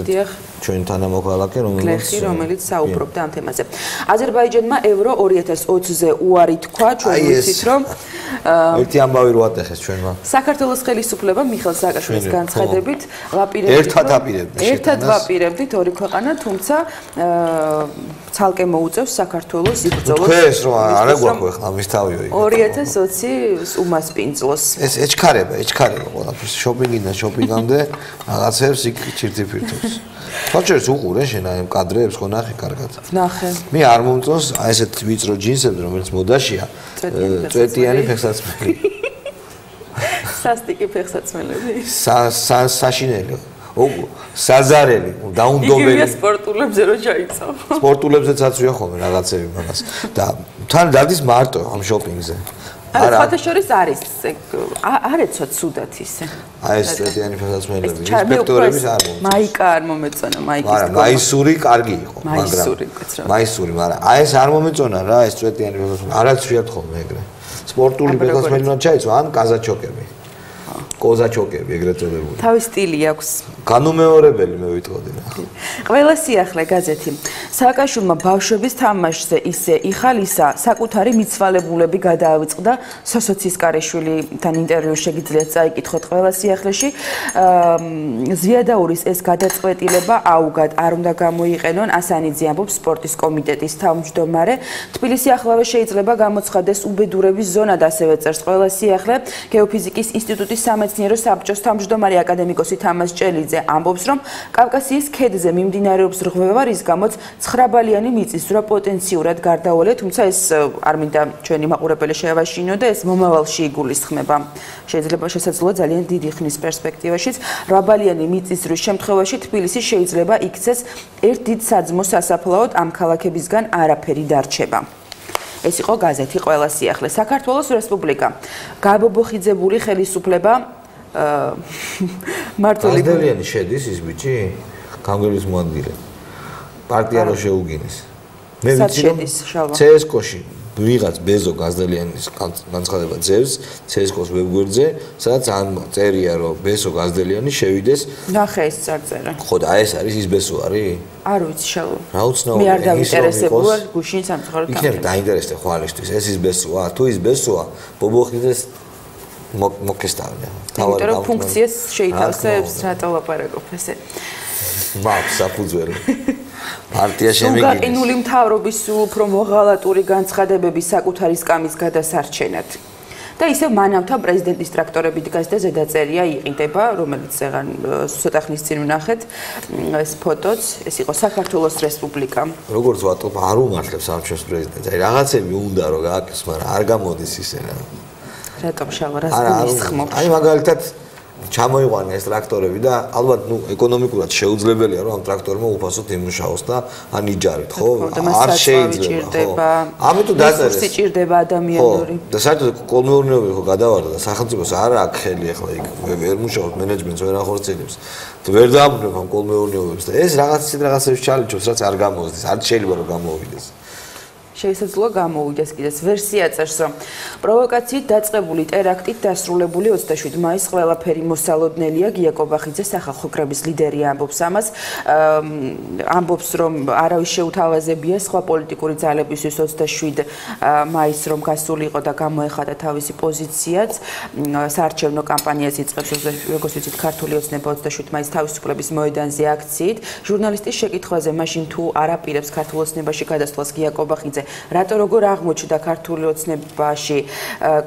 და ჩვენ თანამოქალაქე რომელიც საუბრობდა ამ თემაზე. აზერბაიჯანმა ევრო 2020-ზე უარი თქვა, ჩვენ ვიცით რომ ერთი ამბავი რო ატეხეს ჩვენმა. საქართველოს ხელისუფლება მიხეილ სააკაშვილის განცხადებით ერთად ვაპირებდით ორი ქვეყანა, თუმცა ცალკე მოუწევს საქართველოს იბრძოლოს. თქვენს რომ არა გვაქვს ახლა ამის თავიო იქ. 2020 უმასპინძლოს. ეს ეჩქარება ყველაფერს შოპინგიდან შოპინგამდე რაღაცებს იქ ჩირთიფირთობს. ხოჭერს უყურე შენ აი ამ კადრებს ხო ნახე კარგად. ნახე. მე არ მომწონს აი ესეთ ვიწრო ჯინსებს რომელიც მოდაშია წვეტიანი ფეხსაცმელი. სასტიკი ფეხსაცმელები. საშინელი. საზარელი, დაუნდობელი. იგივე სპორტულებზე რო ჩაიცავ. სპორტულებზეც აწვია ხოლმე რაღაცები მაგას. და თან დადის მარტო ამ შოპინგზე. არა, ფოტოშორის არის. არ ეცვა ცუდად ისე. აი ეს წვეტიანი ფეხსაცმელები, ინსპექტორების არ მომწონს. მაიკა არ მომეწონა, მაიკის. არა, მაისური კარგი იყო, მაგრამ მაისური, მაგრამ აი ეს არ მომეწონა რა, ეს წვეტიანი ფეხსაცმელი. არაც შეათ ხოლმე ეგრე. სპორტული ფეხსაცმელი უნდა ჩაიცვა, ან კაზაჩოკები. კოზაჩოკები ეგრეთ წოდებული. თავის სტილი აქვს. განუმეორებელი მე ვიტყოდი რა. ყველა სიახლე გაზეთი. სააკაშვილმა ბავშვების თამაშზე ისე იხალისა საკუთარი მიცვალებულები გადაავიწყდა სოსოცის კარიშვილთან ინტერვიუ შეგიძლიათ წაიკითხოთ ყველა სიახლეში. ზვიადაურის ეს გადაწყვეტილება აუგად არ უნდა გამოიყენონ ასანიძე ამბობს სპორტის კომიტეტის თავმჯდომარე. თბილისი ახლავე შეიძლება გამოცხადდეს უბედურების ზონად ასევე წერს ყველა სიახლე. გეოფიზიკის ინსტიტუტის სამეცნიერო საბჭოს თავმჯდომარე აკადემიკოსი თამაზ ჭელიძე ამბობს რომ კავკასიის ქედზე მიმდინარეობს რღვევა რის გამოც 9-ბალიანი მიწისძვრა პოტენციურად გარდაუვალია თუმცა ეს არ მინდა ჩვენი მაყურებელი შეავაშინო და ეს მომავალში იგულისხმება შეიძლება შესაძლოა ძალიან დიდი ხნის პერსპექტივაშიც 8-ბალიანი მიწისძვრის შემთხვევაში თბილისი შეიძლება იქცეს ერთ დიდ საძმო სასაფლაოდ ამ ქალაქებისგან არაფერი დარჩება ეს იყო გაზეთი ყველა სიახლე საქართველოს რესპუბლიკა გაბობოხიძებული ხელისუფლება მართული გაზდელიანი შედის ის ბიჭი გამგელის მოადგილე პარტია რო შეუგინეს მე ვიცი რომ CSKO-ში ვიღაც ბეზო გაზდელიანის განცხადება ძევს CSKO-ს ვებგვერდზე სადაც ან წერია რომ ბეზო გაზდელიანი შევიდეს ნახე ეს წარწერა ხო და ეს არის ის ბესო არის არ ვიცი შალო რა უცნაური მე არ დავინტერესებული ვარ გუშინ სამწუხაროდ იქნებ დაინტერესდე ხვალისთვის ეს ის ბესოა თუ ის ბესოა ბობოხიძეს მოკესტავდა იმიტომ რომ ფუნქციას შეითავსებს რატო ლაპარაკობ ესე მაქვს საფუძველი პარტია შემიგინეს უგაყინული მთავრობის სულ უფრო მოღალატური განცხადებები საკუთარი სკამის გადასარჩენად და ისევ მანავთან პრეზიდენტის ტრაქტორები დგას და ზედაწერია იყიდება რომელიც ეგან ცოტა ხნის წინ ვნახეთ ეს ფოტოც ეს იყო საქართველოს რესპუბლიკა როგორც ვატყობ არ უმართლებს არჩევს პრეზიდენტს აი რაღაცები უნდა რომ გააკეთოს მაგრამ არ გამოდის ისე რა რატომ შალვა რას გულისხმობ აი მაგალითად ჩამოიყვანა ეს ტრაქტორები და ალბათ ეკონომიკურად შეუძლებელია რომ ამ ტრაქტორმა უფასოდ იმუშაოს და ან იჯარით ხო არ შეიძლება ამიტომ დაწერეს სიჭირდება ადამიანური და საერთოდ კოლმეურნეობები ხო გადავარდა და სახელმწიფოს არ აქვს ხელი ახლა იქ ვერ მუშაობს მენეჯმენტს ვერ ახორციელებს ვერ დააბრუნებ ამ კოლმეურნეობებს და ეს რაღაცებს ჩალიჩობს რაც არ გამოვიდეს არ შეიძლება რომ გამოვიდეს შეიძლება გამოვიდეს კიდეც ვერსია წერს რომ პროვოკაციით დაწყებული ტერაქტით დასრულებული 27 მაისს ყველაფერი მოსალოდნელია გია კობახიძე სახალხო კრების ლიდერი ამბობს ამას ამბობს რომ არავის შეუთავაზებია სხვა პოლიტიკური ძალებისთვის 27 მაისს რომ გასული იყო და გამოეხატა თავისი პოზიციაც საარჩევნო კამპანიას იწყებს როგორც ვიცით ქართული ოცნება 27 მაისს თავისუფლების მოედანზე აქციით ჟურნალისტის შეკითხვაზე მაშინ თუ არ აპირებს ქართულ ოცნებაში გადასვლას გია კობახიძე რატო როგორ აღმოჩნდა ქართული ოცნებაში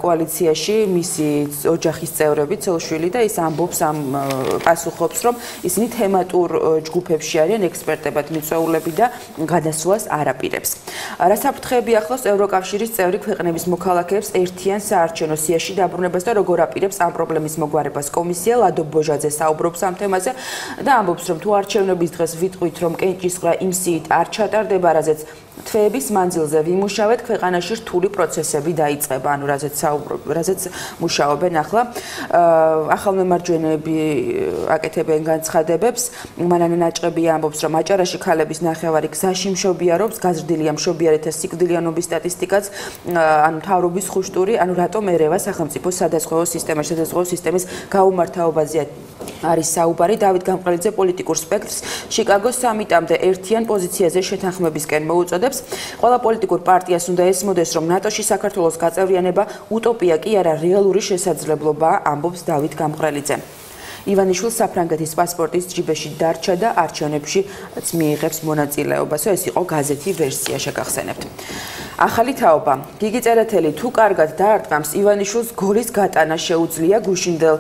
კოალიციაში მისი ოჯახის წევრები ცელშვილი და ის ამბობს ამ პასუხობს რომ ისინი თემატურ ჯგუფებში არიან ექსპერტებად მიწვეულები და გადასვლას არ აპირებს რასაფრთხეები ახლავს ევროკავშირის წევრი ქვეყნების მოქალაქეებს ერთიან საარჩევნო სიაში დაბრუნებას და როგორ აპირებს ამ პრობლემის მოგვარებას კომისია ლადო ბოჟაძე საუბრობს ამ თემაზე და ამბობს რომ თუ არჩევნების დღეს ვიტყვით რომ კენჭისყრა იმ სიით არ ჩატარდება რაზეც თვეების მანძილზე ვიმუშავეთ ქვეყანაში რთული პროცესები დაიწყება ანუ რაზეც მუშაობენ ახლა ახალმემარჯვენეები აკეთებენ განცხადებებს მანანა ნაჭყები ამბობს რომ აჭარაში ქალების ნახევარი გზაში მშობიარობს გაზრდილია მშობიარეთა სიკვდილიანობის სტატისტიკაც ანუ მთავრობის ხუშტური ანუ რატომ ერევა სახელმწიფო სადაზღვევო სისტემის გაუმართავობაზე არის საუბარი დავით გამყრელიძე პოლიტიკურ სპექტრს შიკაგოს სამიტამდე ერთიან პოზიციაზე შეთანხმებისკენ მოუწოდებს ყველა პოლიტიკურ პარტიას უნდა ესმოდეს რომ ნატოში საქართველოს გაწევრიანება utopia კი არა რეალური შესაძლებლობაა ამბობს დავით გამყრელიძე ივანიშვილს საფრანგეთის პასპორტის ჯიბეში დარჩა და არჩევნებში მიიღებს მონაწილეობას. ეს იყო გაზეთი ვერსია შეგახსენებთ. ახალი თაობა. გიგი წერეთელი თუ კარგად დაარტყამს ივანიშვილს გოლის გატანა შეუძლია გუშინდელ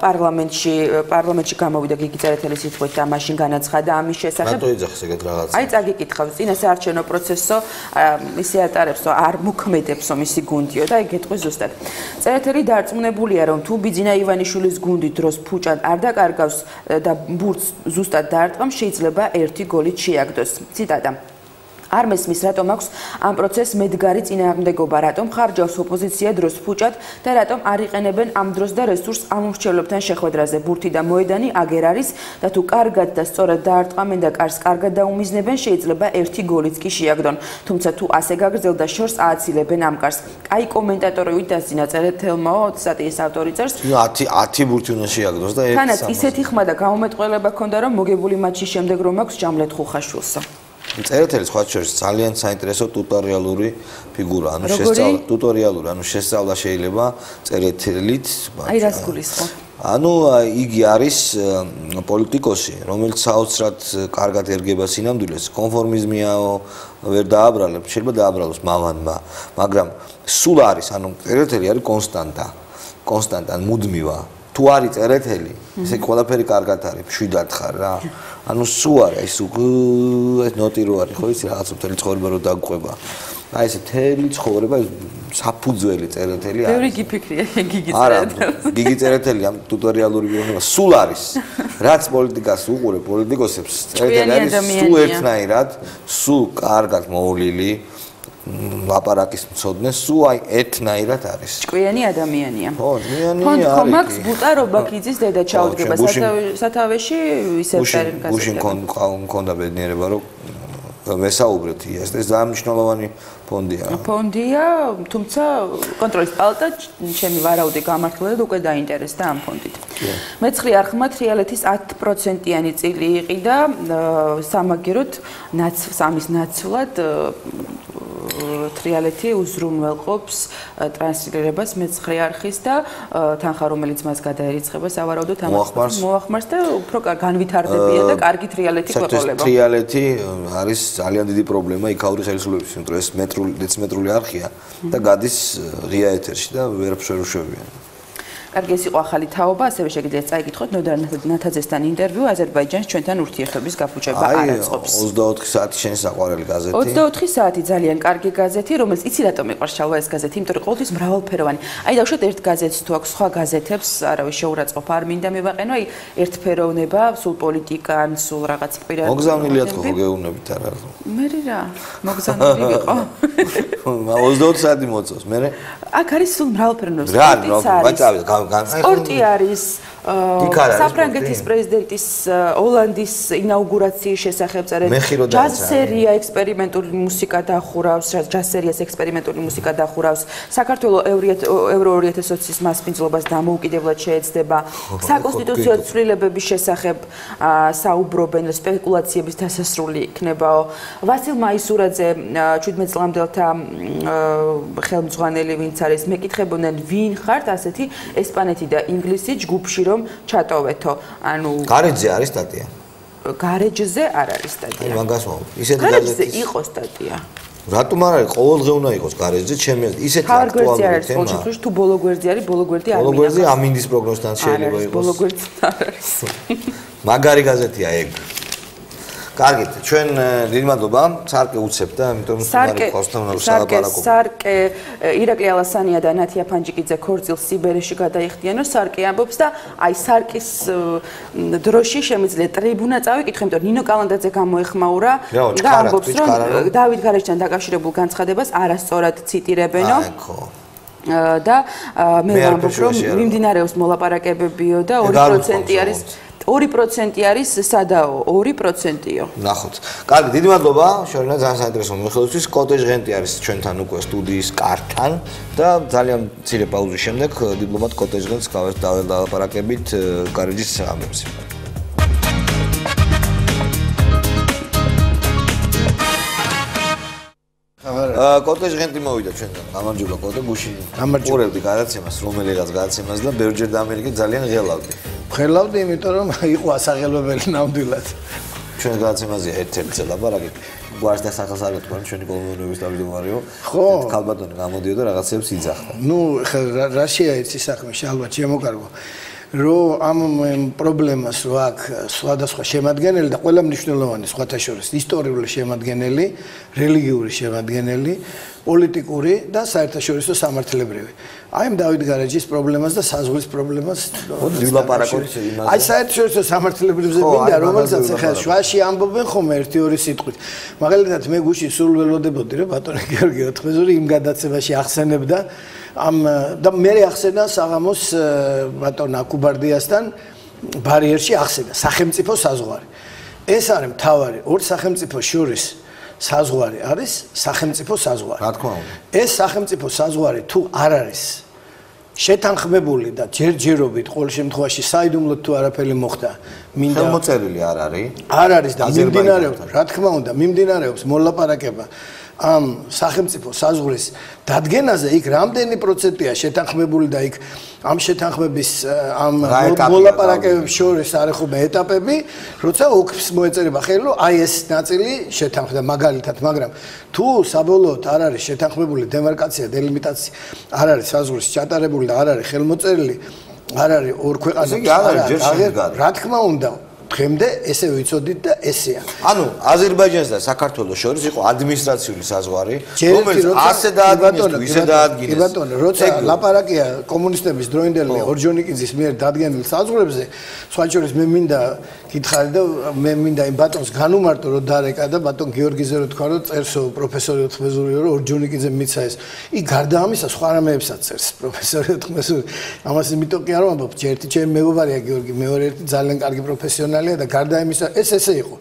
პარლამენტში გამოვიდა გიგი წერეთელის სიტყვით და მაშინ განაცხადა ამის შესახებ. რატო იძახს ეგეთ რაღაცა? აი წაგიკითხავს წინა საარჩევნო პროცესო ისე ატარებს რომ არ მოქმედებს მისი გუნდიო და ეგ ეთქვი ზუსტად. წერეთელი დარწმუნებულია რომ თუ ბიძინა ივანიშვილის გუნდი დროს ფუჭად არ დაკარგავს და ბურთს ზუსტად დაარტყამს შეიძლება ერთი გოლით შეაგდოს. ციტატა არ მესმის რატომ აქვს ამ პროცესს მედგარი წინააღმდეგობა, რატომ ხარჯავს ოპოზიცია დროს ფუჭად და რატომ არ იყენებენ ამ დროს და რესურსს ამ მრჩევლობთან შეხვედრაზე. ბურთი და მოედანი აგერ არის და თუ კარგად და სწორად დაარტყამენ და კარს კარგად დაუმიზნებენ, შეიძლება ერთი გოლიც კი შეაგდონ. თუმცა თუ ასე გაგრძელდა შორს ააცილებენ ამ კარს. აი კომენტატორივით დასძინა წერეთელმა სტატიის ავტორი წერს. 10 ბურთი უნდა შეაგდოს და ერთ თანაც ისეთი ხმა და გამომეტყველება ქონდა რომ მოგებული მატჩის შემდეგ რომ აქვს ჯამლეთ ხუხაშვილსა. წერეთელი სხვა შორის ძალიან საინტერესო ტუტორიალური ფიგურა, ანუ შესწავლა შეიძლება წერეთელით. აი რას გულისხმობ? იგი არის პოლიტიკოსი, რომელიც საოცრად კარგად ერგება სინამდვილეს, კონფორმიზმიაო, ვერ დააბრალებს, შეიძლება დააბრალოს მამანმა, მაგრამ სულ არის, წერეთელი არის კონსტანტა, მუდმივა. თუ არის წერეთელი, ესე ყველაფერი კარგად არის, მშვიდად ხარ რა. სულ არის, ეს ნოტი რო არის, ხო იცი რაღაც მთელი ცხოვრება რო დაგყვება. აი ესე მთელი ცხოვრება საფუძველი წერეთელი არის. ბევრი გიფიქრია გიგი წერეთელი. არა, გიგი წერეთელი ამ ტუტორიალური პიროვნება სულ არის. რაც პოლიტიკას უყურებ, პოლიტიკოსებს წერეთელი არის სულ ერთნაირად, სულ კარგად მოვლილი. ლაპარაკის მცოდნე სულ აი ერთნაირად არის. ჭკვიანი ადამიანია. ხო, ჭკვიანია არის. მაქს ბუტარობაქიძის დედა ჩაუდგება სათავეში ისევ წერენ გაზეთებში. გუშინ მქონდა ბედნიერება რომ მესაუბრეთ იას და ეს ძალიან მნიშვნელოვანი ფონდია, თუმცა კონტროლის პალატა ჩემი ვარაუდი გამართლდა უკვე დაინტერესდა ამ ფონდით. მეცხრე არხმა თრიალეთის 10%-იანი წილი იყიდა სამაგეროდ სამის ნაცვლად თრიალეთი უზრუნველყოფს ტრანსფერებას მეცხრე არხის და თანხა რომელიც მას გადაერიცხება სავარაუდოდ მოახმარს და უფრო განვითარდებია და კარგი თრიალეთი გვეყოლება. თრიალეთი არის ძალიან დიდი პრობლემა იქაური ხელისუფლების, იმიტომ რომ ეს მეტრული არხია და გადის ღია ეთერში და ვერაფერს ვერ უშვებიან. კარგი, ეს იყო ახალი თაობა, ასევე შეგიძლიათ წაიკითხოთ ნოდარ ნათაძესთან ინტერვიუ აზერბაიჯანს ჩვენთან ურთიერთობის გაფუჭება არ აწყობს. 24 საათი შენი საყვარელი გაზეთი. 24 საათი ძალიან კარგი გაზეთი, რომელიც იცი რატომ მიყვარს შალვა ეს გაზეთი, იმიტომ რომ ყოველთვის მრავალფეროვანი. აი დავუშვათ ერთ გაზეთს თუ აქვს სხვა გაზეთებს, არავის შეურაცხყოფა არ მინდა მივაყენო, აი ერთფეროვნება, სულ პოლიტიკა, ან სულ რაღაც პირადი. მოგზავნილიათ ხო გეუბნებით არა. მე რა, მოგზავნილი ვიყო. 24 საათი მოწევს, მე აქ არის სულ მრავალფეროვნება. სპორტი არის საფრანგეთის პრეზიდენტის ოლანდის ინაუგურაციის შესახებ წერენ ჯაზ სერია ექსპერიმენტული მუსიკა დახურავს ჯაზ სერიას ექსპერიმენტული მუსიკა დახურავს საქართველოს ევრო 2020-ის მასპინძლობას დამოუკიდებლად შეეცდება საკონსტიტუციო ცვლილებების შესახებ საუბრობენ სპეკულაციების დასასრული იქნებაო ვასილ მაისურაძე 17 წლამდელთა ხელმძღვანელი ვინც არის მეკითხებოდნენ ვინ ხართ ასეთი ესპანეთი და ინგლისი ჯგუფში რომ ჩატოვეთო. ანუ გარეჯზე არის სტატია. გარეჯზე არ არის სტატია. მაგას მომ. ისეთი გარეჯზე იყო სტატია. რატომ არ არის? ყოველდღე უნდა იყოს გარეჯზე, ჩემი ისეთი აქტუალური თემა. თუ ბოლო გვერდზე არის, ბოლო გვერდი არ მინდა. ბოლო გვერდზე ამინდის პროგნოზთან შეიძლება იყოს. ბოლო გვერდზე არ არის. მაგარი გაზეთია ეგ. კარგით, ჩვენ დიდი მადლობა, სარკე უცებ და ამიტომ თუმარი ხოსტონაურ სალაპარაკობ. სარკე ირაკლი ალასანია და ნათია ფანჯიკიძე ქორწილს სიბერეში გადაიხდიანო, სარკე ამბობს და აი სარკის დროში შემიძლია ტრიბუნა წავიკითხე, იმიტომ ნინო კალანდაძე გამოეხმაურა და ამბობს რომ დავით გარეჯთან დაკავშირებულ განცხადებას არასწორად ციტირებენო. და მე ვამბობ რომ მიმდინარეობს მოლაპარაკებებიო და 2% არის 2% არის სადაო 2%-იო. ნახოთ. კარგი, დიდი მადლობა. შორინა ძალიან საინტერესო მოხელისთვის. კოტეჟ ღენტი არის ჩვენთან უკვე სტუდიის კართან და ძალიან მცირე პაუზის შემდეგ დიპლომატ კოტეჟ ღენტს დაველაპარაკებით გარეჯის ამბებზე. კოტეჟ ღენტი მოვიდა ჩვენთან. გამარჯობა კოტე გუშინ. ყურებდი გადაცემას, რომელიღაც გადაცემას და ბევრჯერ და ამერიკა ძალიან ღელავდი. ღელავდი, იმიტომ რომ იყო ასაღელვებელი ნამდვილად. ჩვენ გადაცემაზე ერთ-ერთი ლაპარაკი გვარს და სახელს არ გეტყვი, ჩვენი კოლონიების თავმჯდომარეო. ხო. ქალბატონი გამოდიოდა რაღაცებს იძახდა. ნუ რაშია იცი საქმე, ალბათ შემოკარგო. რომ ამ პრობლემას რო აქ სხვადასხვა შემადგენელი და ყველა მნიშვნელოვანი სხვათა შორის ისტორიული შემადგენელი, რელიგიური შემადგენელი, პოლიტიკური და საერთაშორისო სამართლებრივი. აი ამ დავით გარეჯის პრობლემას და საზღვრის პრობლემას ვილაპარაკოთ იმაზე. აი საერთაშორისო სამართლებრივზე მინდა რომელსაც ახლა შვაში ამბობენ ხომ ერთი-ორი სიტყვით. მაგალითად მე გუშინ სულ ველოდებოდი რომ ბატონი გიორგი ოთხმეზური იმ გადაცემაში ახსენებდა და მე ახსენა საღამოს ბატონ აკუბარდიასთან ბარიერში ახსენა სახელმწიფო საზღვარი. ეს არის მთავარი ორ სახელმწიფოს შორის საზღვარი არის სახელმწიფო საზღვარი. რა თქმა უნდა. ეს სახელმწიფო საზღვარი თუ არ არის შეთანხმებული და ჯერჯერობით ყოველ შემთხვევაში საიდუმლოდ თუ არაფერი მოხდა, მინდა ხელმოწერილი არ არის. არ არის და მიმდინარეობს, რა თქმა უნდა, მიმდინარეობს მოლაპარაკება ამ სახელმწიფო საზღვრის დადგენაზე იქ რამდენი პროცენტია შეთანხმებული და იქ ამ შეთანხმების ამ მოლაპარაკებების შორის არის ხოლმე ეტაპები, როცა ოქს მოეწერება ხელი, რომ აი ეს ნაწილი შეთანხმდა მაგალითად, მაგრამ თუ საბოლოოდ არ არის შეთანხმებული დემარკაცია, დელიმიტაცია, არ არის საზღვრის ჩატარებული და არ არის ხელმოწერილი, არ არის ორ ქვეყანას, რა თქმა უნდა დღემდე ესე ვიცოდით და ესეა. ანუ აზერბაიჯანს და საქართველოს შორის იყო ადმინისტრაციული საზღვარი, რომელიც ასე დაადგინეს თუ ისე დაადგინეს. კი ბატონო, როცა ლაპარაკია კომუნისტების დროინდელი ორჯონიკიძის მიერ დადგენილ საზღვრებზე, სხვა შორის მე მინდა გითხარი და მე მინდა იმ ბატონს განუმარტო რომ დარეკა და ბატონ გიორგიზე რო თქვა რომ წერსო პროფესორი ოთხმეზურიო რომ ორჯონიკიძე მიცა ეს. იქ გარდა ამისა სხვა რამეებსაც წერს პროფესორი ოთხმეზური. ამას იმიტომ კი არ ვამბობ, ერთი ჩემი მეგობარია გიორგი, მეორე ერთი ძალიან კარგი პროფესიონალია და გარდა ამისა ეს ესე იყო.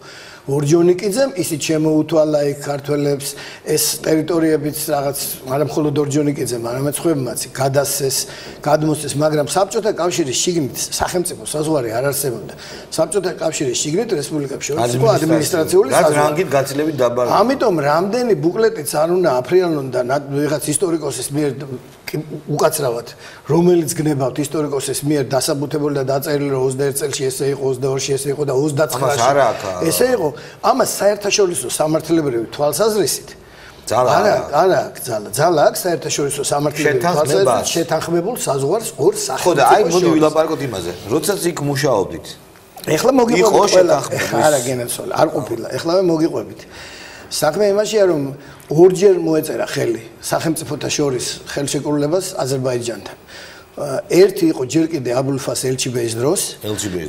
ორჯონიკიძემ ისიც შემოუთვალა იქ ქართველებს ეს ტერიტორიებიც რაღაც არა მხოლოდ ორჯონიკიძემ, არამედ სხვებმაც გადასცეს, გადმოსცეს, მაგრამ საბჭოთა კავშირის შიგნით სახელმწიფო საზღვარი არ არსებობდა. საბჭოთა კავშირის შიგნით რესპუბლიკებს შორის იყო ადმინისტრაციული საზღვარი. რაც რანგით გაცილებით დაბალი. ამიტომ რამდენი ბუკლეტიც არ უნდა აფრინონ და ვიღაც ისტორიკოსის მიერ უკაცრავად რომელიც გნებავთ ისტორიკოსის მიერ დასაბუთებული და დაწერილი რომ 21 წელს ესე იყო 22-ში ესე იყო და 29-ში ესე იყო ამას საერთაშორისო სამართლებრივი თვალსაზრისით არა, ძალა აქვს საერთაშორისო სამართლებრივ შეთანხმებულ საზღვარს ორ სახელმწიფოს. ხო და აი მოდი ვილაპარაკოთ იმაზე. როდესაც იქ მუშაობდით. ეხლა მოგიყვებით ყველა. არა გენაცვალე, არ ყოფილა. ეხლავე მოგიყვებით. საქმე იმაშია რომ ორჯერ მოეწერა ხელი სახელმწიფოთა შორის ხელშეკრულებას აზერბაიჯანთან. ერთი იყო ჯერ კიდე აბულფას ელჩიბეის დროს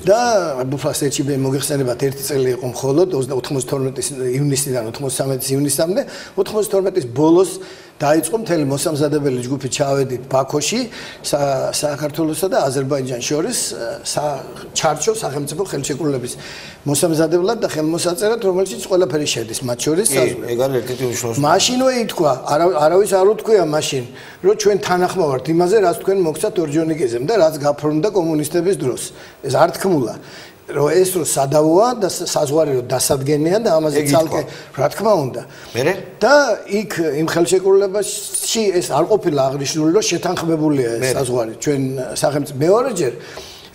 და აბულფას ელჩიბეი მოგეხსენებათ ერთი წელი იყო მხოლოდ 92 ივნისიდან 93 ივნისამდე 92-ის ბოლოს დაიწყო მთელი მოსამზადებელი ჯგუფი ჩავედით ბაქოში საქართველოსა და აზერბაიჯანს შორის ჩარჩო სახელმწიფო ხელშეკრულების მოსამზადებლად და ხელმოსაწერად რომელშიც ყველაფერი შედის მათ შორის საზღვრები. ეგ არის ერთ-ერთი მნიშვნელოვანი. მაშინვე ითქვა, არავის არ უთქვია მაშინ, რომ ჩვენ თანახმა ვართ იმაზე, რაც თქვენ მოგცათ ორჯონიკიზმ და რაც გაფორმდა კომუნისტების დროს. ეს არ თქმულა. რომ ეს რო სადავოა და საზღვარი რო დასადგენია და ამაზე ცალკე რა თქმა უნდა. მერე? და იქ იმ ხელშეკრულებაში ეს არ ყოფილა აღნიშნული, რომ შეთანხმებულია ეს საზღვარი ჩვენ სახელმწიფო მეორეჯერ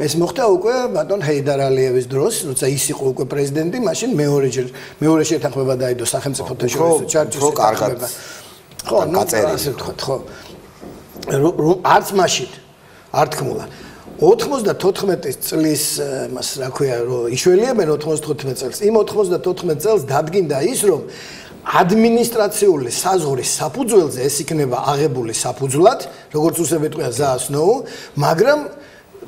ეს მოხდა უკვე ბატონ ჰეიდარ ალიევის დროს, როცა ის იყო უკვე პრეზიდენტი, მაშინ მეორე შეთანხმება დაიდო სახელმწიფოთა შორის ჩარჩოს შეთანხმება. ხო, ნუ ასე ვთქვათ, ხო. არც მაშინ არ თქმულა. 94 წლის მას რა ქვია რომ იშველიებენ 95 წელს. იმ 94 წელს დადგინდა ის რომ ადმინისტრაციული საზღვრის საფუძველზე ეს იქნება აღებული საფუძვლად, როგორც უსები თქვა ზაასნოუ, მაგრამ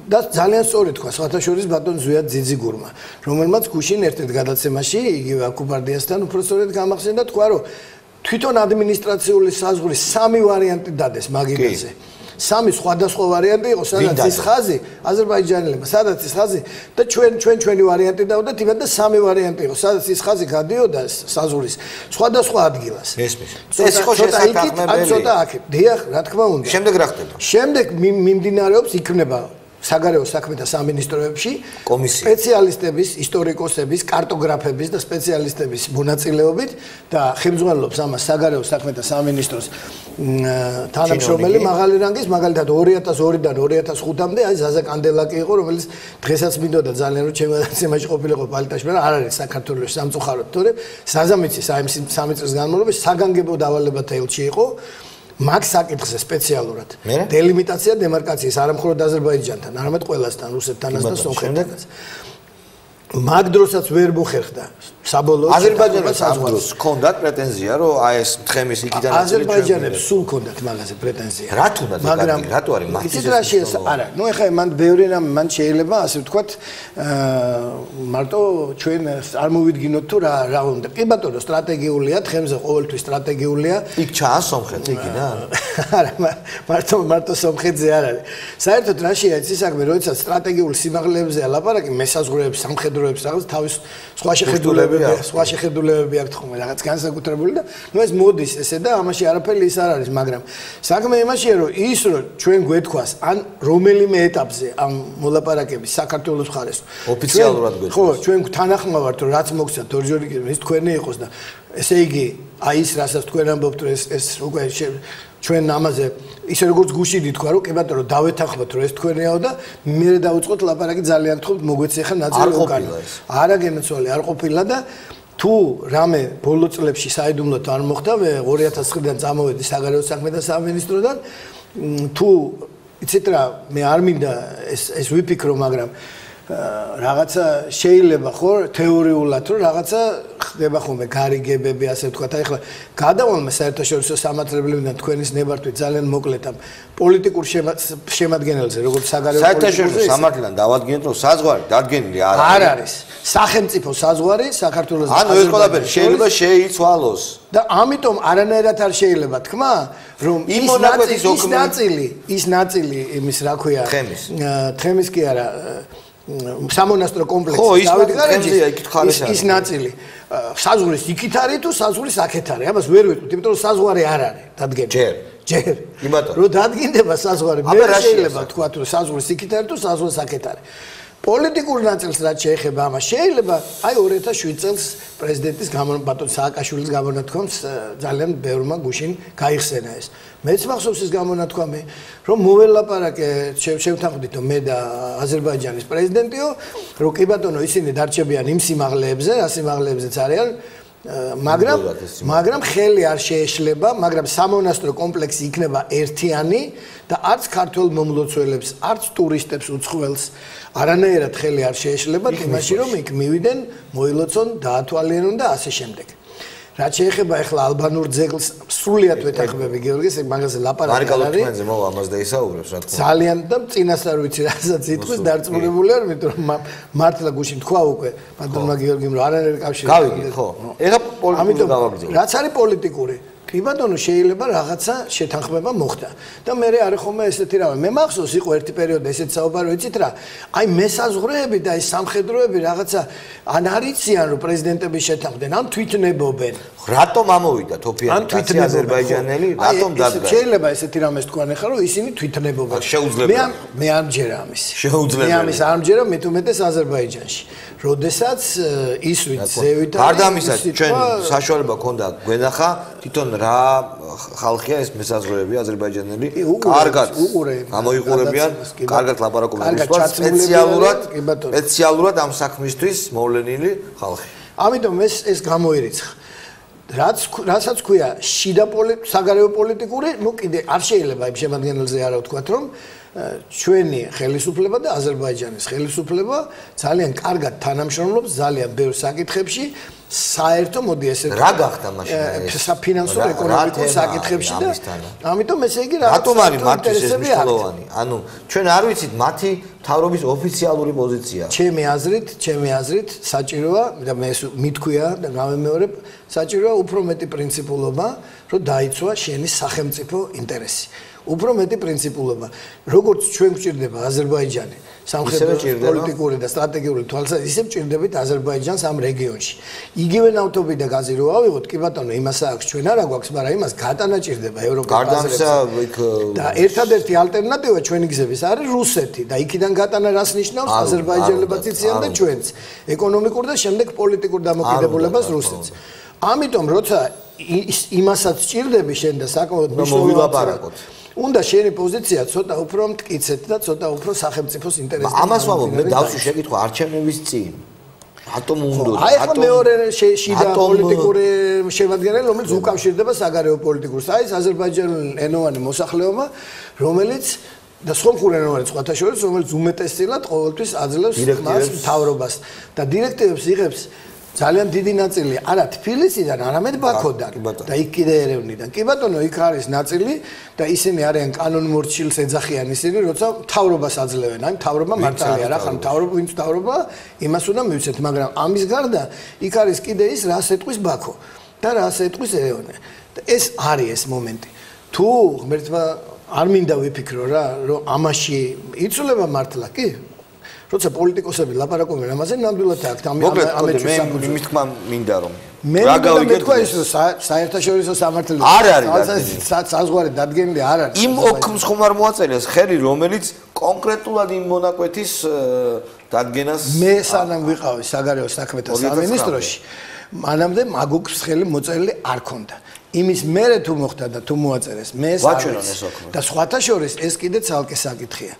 და ძალიან სწორი თქვა სხვათა შორის ბატონ ზვიად ძიძიგურმა, რომელმაც გუშინ ერთ-ერთ გადაცემაში იგივე აკუბარდიასთან უფრო სწორედ გამახსენდა თქვა რომ თვითონ ადმინისტრაციული საზღვრის სამი ვარიანტი დადეს მაგიდაზე. სამი სხვადასხვა ვარიანტი იყო, სადაც ის ხაზი აზერბაიჯანელებმა, სადაც ის ხაზი და ჩვენი ვარიანტი დავდეთ, იმედ და სამი ვარიანტი იყო, სადაც ის ხაზი გადიოდა საზღვრის სხვადასხვა ადგილას. ეს იყო შესაძლებელი. ცოტა აქეთ. დიახ, რა თქმა უნდა. შემდეგ რა ხდება? შემდეგ მიმდინარეობს იქნება საგარეო საქმეთა სამინისტროებში სპეციალისტების, ისტორიკოსების, კარტოგრაფების და სპეციალისტების მონაწილეობით და ხელმძღვანელობს ამას საგარეო საქმეთა სამინისტროს თანამშრომელი მაღალი რანგის, მაგალითად 2002-დან 2005-მდე აი ზაზა კანდელაკი იყო, რომელიც დღესაც მინდოდა ძალიან რომ ჩემი გადაცემაში ყოფილიყო პალიტაში, მაგრამ არ არის საქართველოს სამწუხაროდ, თორე ზაზა მიცის აი 3 წლის განმავლობაში საგანგებო დავალებათა ელჩი იყო. მაგ საკითხზე სპეციალურად დელიმიტაცია დემარკაციის არა მხოლოდ აზერბაიჯანთან, არამედ ყველასთან, რუსეთთანაც და სომხეთთანაც. მაგ დროსაც ვერ მოხერხდა საბოლოო აზერბაიჯანს ამ დროს ჰქონდათ პრეტენზია, რომ აი ეს თხემის იქიდან აზერბაიჯანებს სულ ჰქონდათ მაგაზე პრეტენზია. რა თუნდაც რატო არის მართლაც არა, ნუ ეხლა მან შეიძლება ასე ვთქვათ მარტო ჩვენ არ მოვიდგინოთ თუ რა უნდა. კი ბატონო, სტრატეგიულია, თხემზე ყოველთვის სტრატეგიულია. იქ ჩანს სომხეთს იქიდან? არა, მარტო სომხეთზე არ არის. საერთოდ რაშია ის საქმე, როდესაც სტრატეგიულ სიმაღლეებზეა ლაპარაკი, მესაზღვრეებს, სამხედროებს რაღაც თავის სხვა შეხედულებები აქვს ხომ რაღაც განსაკუთრებული და ნუ ეს მოდის ესე და ამაში არაფერი ის არ არის, მაგრამ საქმე იმაშია რომ ის რომ ჩვენ გვეთქვას ან რომელიმე ეტაპზე ამ მოლაპარაკების საქართველოს მხარეს ოფიციალურად გვეთქვას. ხო, ჩვენ თანახმა ვართ რომ რაც მოგცათ ორჯონიკიზმი ის თქვენი იყოს და ესე იგი აი ის რასაც თქვენ ამბობთ რომ ეს უკვე ჩვენ ამაზე ისე როგორც გუშინი თქვა რომ კი ბატონო დავეთანხმოთ რომ ეს თქვენიაო და მე დავუწყოთ ლაპარაკი ძალიან გთხოვთ მოგვეცე ხა ნაწილი უკან. არა გენაცვალე არ ყოფილა და თუ რამე ბოლო წლებში საიდუმლოდ არ მოხდა 2009-დან წამოვედი საგარეო საქმეთა სამინისტროდან თუ იცით რა მე არ მინდა ეს ვიფიქრო მაგრამ რაღაცა შეიძლება ხო თეორიულად რომ რაღაცა ხდება ხოლმე გარიგებები ასე ვთქვათ აი ხლა გადავალმა საერთაშორისო სამართლებლებიდან თქვენის ნებართვით ძალიან მოკლედ ამ პოლიტიკურ შემადგენელზე როგორც საგარეო საერთაშორისო სამართლიდან დავადგენთ რომ საზღვარი დადგენილი არ არის სახელმწიფო საზღვარი საქართველოს ანუ ეს ყველაფერი შეიძლება შეიცვალოს და ამიტომ არანაირად არ შეიძლება თქმა რომ ის ნაწილი იმის რა ქვია თხემის კი არა სამონასტრო კომპლექსი დავიდგარენჯია იქით ხარეს ის ნაწილი საზღვრის იქით არის თუ საზღვრის აქეთ არის ამას ვერ ვიტყვით იმიტომ რომ საზღვარი არ არის დადგენილი ჯერ კი ბატონო რომ დადგინდება საზღვარი მე შეიძლება თქვა რომ საზღვრის იქით არის თუ საზღვრის აქეთ არის პოლიტიკურ ნაწილს რაც შეეხება ამას შეიძლება აი 2007 წელს პრეზიდენტის ბატონ სააკაშვილის გამონათქვამს ძალიან ბევრმა გუშინ გაიხსენა ეს მეც მახსოვს ეს გამონათქვამი რომ მოველაპარაკე შევთანხმდით მე და აზერბაიჯანის პრეზიდენტიო რომ კი ბატონო ისინი დარჩებიან იმ სიმაღლეებზე რა სიმაღლეებზეც არიან მაგრამ ხელი არ შეეშლება, მაგრამ სამონასტრო კომპლექსი იქნება ერთიანი და არც ქართველ მომლოცველებს, არც ტურისტებს უცხოელს არანაირად ხელი არ შეეშლება იმაში, რომ იქ მივიდნენ, მოილოცონ, დაათვალიერონ და ასე შემდეგ. რაც შეეხება ახლა ალბანურ ძეგლს, სრულიად ვეთანხმები გიორგის, მაგაზე ლაპარაკი არ არის. მარიკა მოვა ამას და ისაუბრებს, რა თქმა უნდა. ძალიან და წინასწარ ვიცი, რასაც იტყვის, დარწმუნებული არ ვარ, რომ მართლა გუშინ თქვა უკვე ბატონმა გიორგიმ, რომ არანაირი კავშირი. გავიგე, ხო. ეხლა პოლიტიკური გავაგრძელოთ. რაც არის პოლიტიკური კი ბატონო შეიძლება რაღაცა შეთანხმება მოხდა და მე არ ხომ ესეთი რამე მე მახსოვს იყო ერთი პერიოდი ესეთ საუბარი ვიცით რა აი მესაზღვრეები და ეს სამხედროები რაღაცა ან არიციან რომ პრეზიდენტები შეთანხმდნენ ან თვითნებობენ რატომ ამოვიდა თოფიანი აზერბაიჯანელი რატომ დადგა შეიძლება ესეთი რამეს თქვან ახლა რომ ისინი თვითნებობენ მე არ მჯერა ამის მე ამის არ მჯერა მე თუმეტეს აზერბაიჯანში როდესაც ის ვით ზევით გარდა ამისა ჩვენ საშუალება ქონდა გვენახა თვითონ რა ხალხია ეს მესაზღვრეები აზერბაიჯანელი კარგად გამოიყურებიან კარგად ლაპარაკობენ სპეციალურად ამ საქმისთვის მოვლენილი ხალხი ამიტომ ეს გამოირიცხა რასაც ქვია შიდა საგარეო პოლიტიკური ნუ კიდე არ შეიძლება იმ შემადგენელზე არა ვთქვათ რომ ჩვენი ხელისუფლება და აზერბაიჯანის ხელისუფლება ძალიან კარგად თანამშრომლობს ძალიან ბევრ საკითხებში საერთო მოდი ესე რა გახდა მაშინ ეს საფინანსო ეკონომიკურ საკითხებში და ამიტომ ესე იგი რატომ არის მათთვის ეს მნიშვნელოვანი ანუ ჩვენ არ ვიცით მათი მთავრობის ოფიციალური პოზიცია ჩემი აზრით საჭიროა და მე მithქვია და გამემეორებ საჭიროა უფრო მეტი პრინციპულობა რომ დაიცვა შენი სახელმწიფო ინტერესი უფრო მეტი პრინციპულობა როგორც ჩვენ გვჭირდება აზერბაიჯანი სამხედრო პოლიტიკური და სტრატეგიული თვალსაზრისით ისე გვჭირდებით აზერბაიჯანს ამ რეგიონში იგივე ნავთობი და გაზი რო ავიღოთ კი ბატონო იმას აქვს ჩვენ არა გვაქვს მაგრამ იმას გატანა ჭირდება ევროპას და ერთადერთი ალტერნატივა ჩვენი გზების არის რუსეთი და იქიდან გატანა რას ნიშნავს აზერბაიჯანელებიც იციან და ჩვენც ეკონომიკურ და შემდეგ პოლიტიკურ დამოკიდებულებას რუსეთს ამიტომ როცა იმასაც ჭირდები შენ და საკმაოდ მოვილაპარაკოთ უნდა შენი პოზიცია ცოტა უფრო მტკიცეთ და ცოტა უფრო სახელმწიფოს ინტერესთან. ამას ვამბობ, მე დავსვი შეკითხვა არჩევნების წინ. რატომ უნდა? აი ახლა მეორე შიდა პოლიტიკური შემადგენელი, რომელიც უკავშირდება საგარეო პოლიტიკურს. აი ეს აზერბაიჯანული ენოვანი მოსახლეობა, რომელიც და სომხურენოვანი სხვათა შორის, რომელიც უმეტესწილად ყოველთვის აძლევს მას მთავრობას და დირექტივებს იღებს ძალიან დიდი ნაწილი არა თბილისიდან, არამედ ბაქოდან და იქ კიდე ერევნიდან. კი ბატონო, იქ არის ნაწილი და ისინი არიან კანონმორჩილს ეძახიან ისინი, როცა მთავრობას აძლევენ. აი მთავრობა მართალია რა, ხან მთავრობა, ვინც მთავრობა, იმას უნდა მივცეთ, მაგრამ ამის გარდა იქ არის კიდე ის, რას ეტყვის ბაქო და რას ეტყვის ერევანი. და ეს არის ეს მომენტი. თუ ღმერთმა არ მინდა ვიფიქრო რა, რომ ამაში იცვლება მართლა, კი? როცა პოლიტიკოსები ლაპარაკობენ ამაზე, ნამდვილად აქვს ამეჩვენა იმის თქმა მინდა რომ რა გავიგეთ თქვა ის რომ საერთაშორისო სამართლო არ არის საზღვარი დადგენილი არ არის იმ ოქმს ხომ არ მოაწერიეს ხერი რომელიც კონკრეტულად იმ მონაკვეთის დადგენას მე სანამ ვიყავი საგარეო საქმეთა სამინისტროში მანამდე მაგოქს ხელი მოწერილი არ ქონდა იმის მერე თუ მოხდა და თუ მოაწერეს მე და სხვათა შორის ეს კიდე ცალკე საკითხია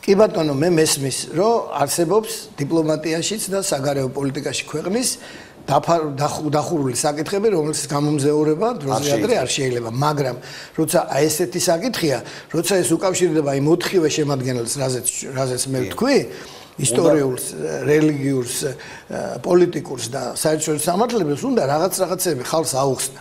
კი ბატონო მე მესმის რომ არსებობს დიპლომატიაშიც და საგარეო პოლიტიკაში ქვეყნის დახურული საკითხები რომელსაც გამომზეურება დროზე ადრე არ შეიძლება მაგრამ როცა აი ესეთი საკითხია როცა ეს უკავშირდება იმ 4-ვე შემადგენელს რაზეც მე ვთქვი ისტორიულს რელიგიურს პოლიტიკურს და საერთაშორისო სამართლებელს უნდა რაღაცები ხალხს აუხსნა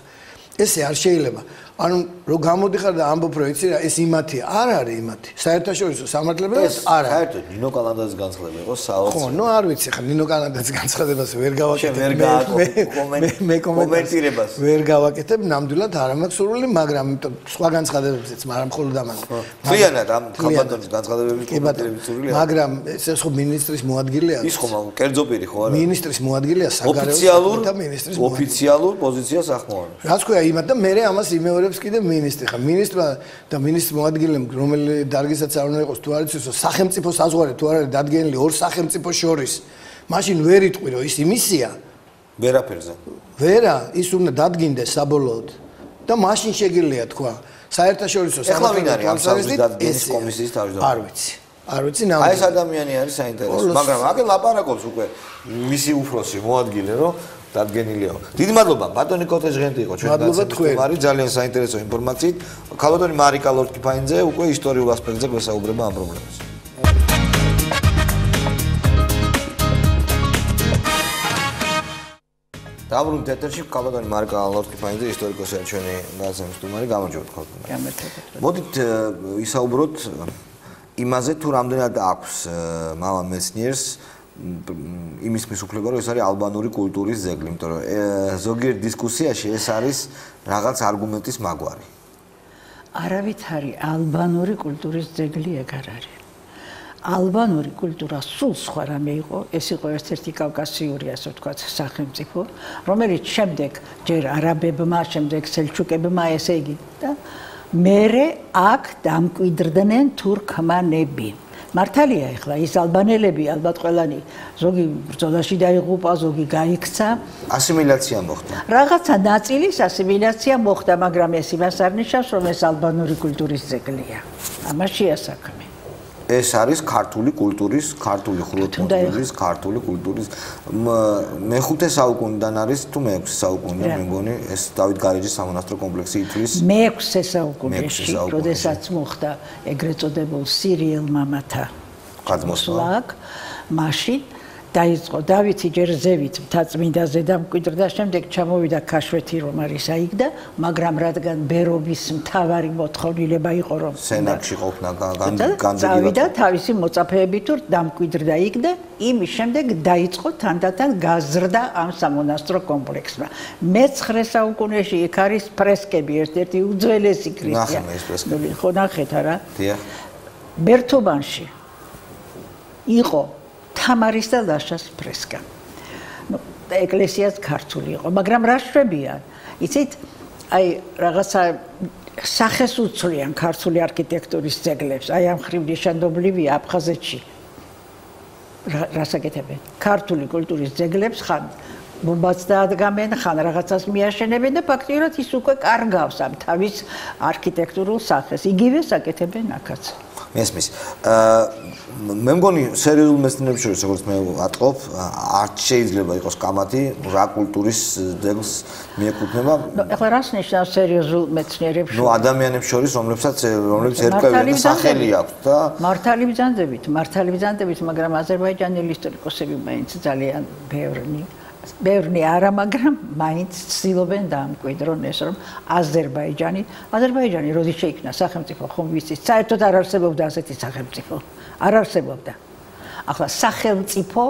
ესე არ შეიძლება ანუ რო გამოდიხარ და ამბობ რომ იცი რა ეს იმათია არ არის იმათი საერთაშორისო სამართლებელს არ არის საერთოდ ნინო კალანდაძის განცხადება იყო საოცრად ხო ნუ არ ვიცი ხა ნინო კალანდაძის განცხადებას ვერ გავაკეთებ მე კომენტირებას ვერ გავაკეთებ ნამდვილად არ მაქვს სურვილი მაგრამ სხვა განცხადებებზეც მაგრამ მხოლოდ ამაზე მთლიანად ამ ხალხადონის განცხადებების კომენტირების სურვილი მაგრამ ეს ხო მინისტრის მოადგილეა ის ხო კერძო პირი ხო არა მინისტრის მოადგილეა საგარეო და მინისტრის ოფიციალურ პოზიციას ახმოვანებს რაც ქვია იმათ და მე ამას იმეორებ კიდე მინისტრი ხა მინისტრმა და მინისტრის მოადგილემ რომელი დარგისაც არ უნდა იყოს თუ არ იცის რომ სახელმწიფო საზღვარი თუ არ არის დადგენილი ორ სახელმწიფოს შორის მაშინ ვერ იტყვი რომ ის იმისია ვერაფერზე ვერა ის უნდა დადგინდეს საბოლოოდ და მაშინ შეგიძლია თქვა საერთაშორისო სამართლებრივი დადგენის კომისიის თავმჯდომარე არ ვიცი აი ეს ადამიანი არის საინტერესო მაგრამ აქ ლაპარაკობს უკვე მისი უფროსი მოადგილე რომ დადგენილიო. დიდი მადლობა, ბატონი კოტეჟღენტი იყო ჩვენ გაცემული, ძალიან საინტერესო ინფორმაციით. ქალბატონი მარიკა ლორთქიფაინძე უკვე ისტორიულ ასპექტზე გვესაუბრება ამ პრობლემას. დაბრუნდით ეთერში, ქალბატონი მარიკა ლორთქიფაინძე ისტორიკოსია ჩვენი გაცემის სტუმარი, გამარჯობათ ქალბატონი. გამარჯობათ. მოდით ვისაუბროთ იმაზე თუ რამდენად აქვს მამა მეცნიერს იმის მისუფლება რომ ეს არის ალბანური კულტურის ძეგლი, იმიტომ რომ ზოგიერთ დისკუსიაში ეს არის რაღაც არგუმენტის მაგვარი. არავითარი ალბანური კულტურის ძეგლი ეგ არ არის. ალბანური კულტურა სულ სხვა რამე იყო, ეს იყო ერთ-ერთი კავკასიური, ასე ვთქვათ, სახელმწიფო, რომელიც შემდეგ ჯერ არაბებმა, შემდეგ სელჩუკებმა, ესე იგი და მერე აქ დამკვიდრდნენ თურქმანები. მართალია ეხლა ის ალბანელები ალბათ ყველანი ზოგი ბრძოლაში დაიღუპა, ზოგი გაიქცა. ასიმილაცია მოხდა. რაღაცა ნაწილის ასიმილაცია მოხდა, მაგრამ ეს იმას არ ნიშნავს, რომ ეს ალბანური კულტურის ძეგლია. ამაშია საქმე. ეს არის ქართული კულტურის, ქართული ხუროთმოძღვრის, ქართული კულტურის მე-5 საუკუნიდან არის თუ მე-6 საუკუნიდან მე მგონი ეს დავით გარეჯის სამონასტრო კომპლექსი ითვლის მე-6 საუკუნეში, როდესაც მოხდა ეგრეთ წოდებულ სირიელ მამათა გადმოსვლა, მაშინ დაიწყო დავითი ჯერ ზევით მთაწმინდაზე დამკვიდრდა, შემდეგ ჩამოვიდა ქაშვეთი რომ არის აიგ და მაგრამ რადგან ბერობის მთავარი მოთხოვნილება იყო რომ სენაკში ყოფნა განძებდა თავისი მოწაფეები თუ დამკვიდრდა იქ და იმის შემდეგ დაიწყო თანდათან გაზრდა ამ სამონასტრო კომპლექსმა. მე-9 საუკუნეში იქ არის ფრესკები, ერთ-ერთი უძველესი ქრისტიანი. ხო ნახეთ არა? დიახ. ბერთობანში იყო თამარის და ლაშას ფრესკა. ნუ ეკლესიაც ქართული იყო, მაგრამ რა შვებიან? იცით, აი რაღაცა სახეს უცვლიან ქართული არქიტექტურის ძეგლებს, აი ამ ხრივ ნიშანდობლივია აფხაზეთში. რას აკეთებენ? ქართული კულტურის ძეგლებს ხან ბომბაც დაადგამენ, ხან რაღაცას მიაშენებენ და ფაქტიურად ის უკვე კარგავს ამ თავის არქიტექტურულ სახეს. იგივეს აკეთებენ აქაც. მესმის. მე მგონი სერიოზულ მეცნიერებს შორის, როგორც მე ვატყობ, არ შეიძლება იყოს კამათი რა კულტურის ძეგლს მიეკუთვნება. ეხლა რას ნიშნავს სერიოზულ მეცნიერებს? ნუ ადამიანებს შორის, რომლებიც ერთკვევიანი სახელი აქვს და მართალი ბრძანდებით, მაგრამ აზერბაიჯანელი ისტორიკოსები მაინც ძალიან ბევრი არა, მაგრამ მაინც ცდილობენ დაამკვიდრონ ეს, რომ აზერბაიჯანი როდის შეიქმნა სახელმწიფო, ხომ ვიცით, საერთოდ არ არსებობდა ასეთი სახელმწიფო. არ არსებობდა. ახლა სახელმწიფო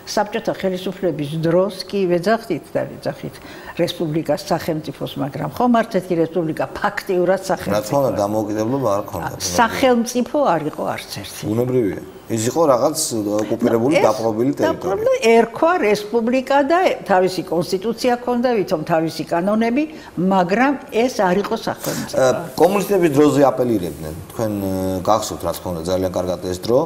საბჭოთა ხელისუფლების დროს კი ვეძახით და ვეძახით რესპუბლიკას სახელმწიფოს, მაგრამ ხომ არც ერთი რესპუბლიკა ფაქტიურად სახელმწიფო. რა თქმა უნდა, დამოუკიდებლობა არ ქონდა. სახელმწიფო არ იყო არც ერთი. ბუნებრივია. ის იყო რაღაც ოკუპირებული დაპყრობილი ტერიტორია. ერქვა რესპუბლიკა და თავისი კონსტიტუცია ჰქონდა, ვითომ თავისი კანონები, მაგრამ ეს არ იყო სახელმწიფო. კომუნისტების დროზე აპელირებდნენ. თქვენ გახსოვთ, რა თქმა უნდა, ძალიან კარგად ეს დრო.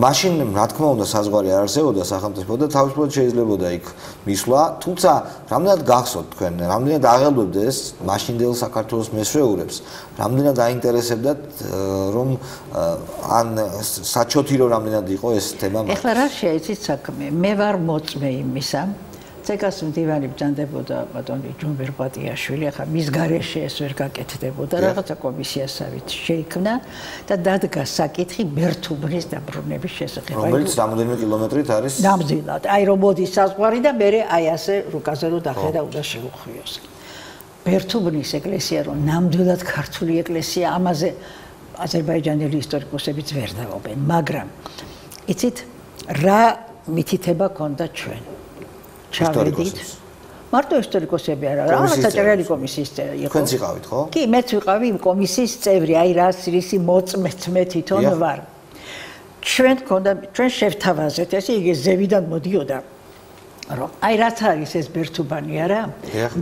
მაშინ, რა თქმა უნდა, საზღვარი არ არსებობდა სახელმწიფო და თავისუფლად შეიძლებოდა იქ მისვლა, თუმცა რამდენად გახსოვთ თქვენ, რამდენად აღელვებდა ეს მაშინდელ საქართველოს მესვეურებს, რამდენად აინტერესებდათ რომ ან საჩოთი რამდენად იყო ეს თემა. ეხლა რა შეიცით საქმე? მე ვარ მოწმე იმისა. ცეკას მდივანი ბრძანდებოდა ბატონი ჯუმბერ პატიაშვილი, ახლა მის გარეშე ეს ვერ გაკეთდებოდა, რაღაცა კომისიასავით შეიქმნა და დადგა საკითხი ბერთუბნის დაბრუნების შესახებ. რომელიც რამდენიმე კილომეტრით არის? ნამდვილად. აი რომ მოდის საზღვარი და მე აი ასე რუკაზე რო დახედა უნდა შეუხვიოს. ბერთუბნის ეკლესია რომ ნამდვილად ქართული ეკლესია, ამაზე აზერბაიჯანელი ისტორიკოსებიც ვერ დაობენ, მაგრამ იცით რა მითითება ქონდა ჩვენ? ჩავედით. მარტო ისტორიკოსები არა, რაღაცა წერილი კომისიის წევრი იყო. თქვენც იყავით, ხო? კი, მეც ვიყავი იმ კომისიის წევრი, აი რისი მოწმეც მე თვითონ ვარ. ჩვენ შევთავაზეთ, ესე იგი ზევიდან მოდიოდა. რომ აი რაც არის ეს ბერთუბანი არა?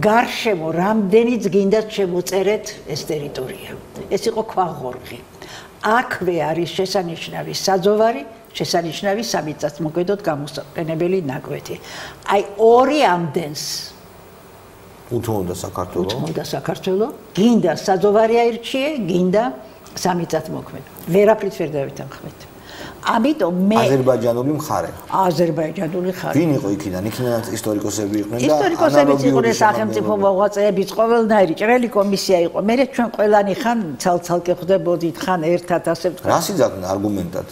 გარშემო რამდენიც გინდათ შემოწერეთ ეს ტერიტორია. ეს იყო ქვაღორღი. აქვე არის შესანიშნავი საძოვარი, შესანიშნავი სამიწათმოქმედოდ გამოსაყენებელი ნაკვეთი. აი ორი ამდენს უთმობდა საქართველო, გინდა საძოვარი აირჩიე, გინდა სამიწათმოქმედი. ვერაფრით ვერ დავითანხმეთ. ამიტომ მე აზერბაიჯანული მხარე. აზერბაიჯანული მხარე. ვინ იყო იქიდან? იქიდან ისტორიკოსები იყვნენ და ისტორიკოსებიც იყვნენ, სახელმწიფო მოღვაწეებიც, ყოველნაირი ჭრელი კომისია იყო. მე ჩვენ ყველანი ხან ცალ-ცალკე ხვდებოდით, ხან ერთად ასე ვთქვა. რა სიძახნა არგუმენტად?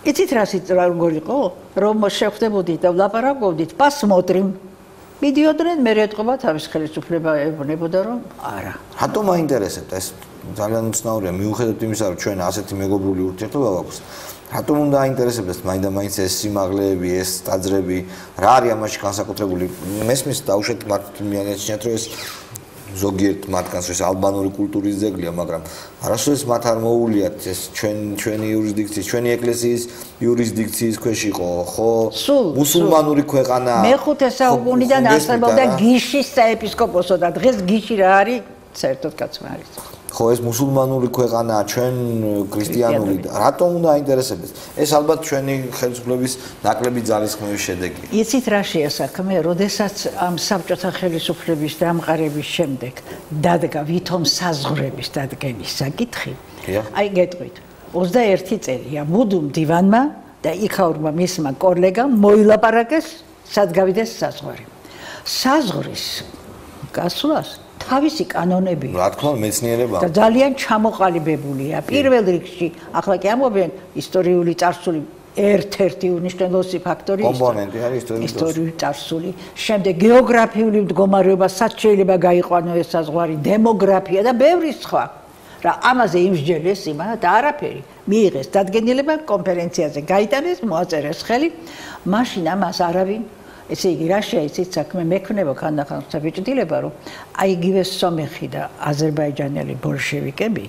იცით რა როგორ იყო? რომ შევხვდებოდით და ვლაპარაკობდით, პასმოტრიმ. მიდიოდნენ, მე ეთყობა თავის ხელისუფლება ეუბნებოდა რომ არა. რატომ აინტერესებთ ეს? ძალიან უცნაურია, მიუხედავად იმისა, რომ ჩვენ ასეთი მეგობრული ურთიერთობა გვაქვს. რატომ უნდა აინტერესებდეს მაინდა-მაინც ეს სიმაღლეები, ეს ტაძრები, რა არის ამაში განსაკუთრებული? მესმის დაუშვეთ მათ მიაჩნიათ, რომ ეს ზოგიერთ მათგანს ეს ალბანური კულტურის ძეგლია, მაგრამ არასოდეს მათ არ მოუვლიათ ეს ჩვენი იურისდიქციის, ჩვენი ეკლესიის იურისდიქციის ქვეშ იყო, ხო? მუსულმანური ქვეყანა. მე-5 საუკუნიდან არსებობდა გიშის საეპისკოპოსო და დღეს გიში რა არის? საერთოდ კაცმა არის. ხო, ეს მუსულმანური ქვეყანაა, ჩვენ ქრისტიანული. რატომ უნდა აინტერესებდეს? ეს ალბათ ჩვენი ხელისუფლების ნაკლები ძალისხმევის შედეგია. იცით რა შეასაქმე, როდესაც ამ საბჭოთა ხელისუფლების დამყარების შემდეგ დადგა ვითომ საზღვრების დადგენის საკითხი. აი გეტყვით, 21 წელია მუდუმ დივანმა და იქაურმა მისმა კოლეგამ მოილაპარაკეს, სად გავიდეს საზღვარი. საზღვრის გასვლას თავისი კანონები რა თქმა უნდა მეცნიერებაა და ძალიან ჩამოყალიბებულია. პირველ რიგში, ახლა კი ამობენ ისტორიული წარსული ერთ-ერთი უნიშნელესი ფაქტორი კომპონენტი არის ისტორიული წარსული. შემდეგ გეოგრაფიული მდგომარეობა, სად შეიძლება გაიყვანო ეს საზღვარი, დემოგრაფია და ბევრი სხვა. რა ამაზე იმსჯელეს იმანა და არაფერი. მიიღეს დადგენილება კონფერენციაზე გაიტანეს, მოაწერეს ხელი, მაშინ ამას არავინ ესე იგი რა შეიცით საქმე მექნება ხანდახან საბჭდილება რომ აი იგივე სომეხი და აზერბაიჯანელი ბოლშევიკები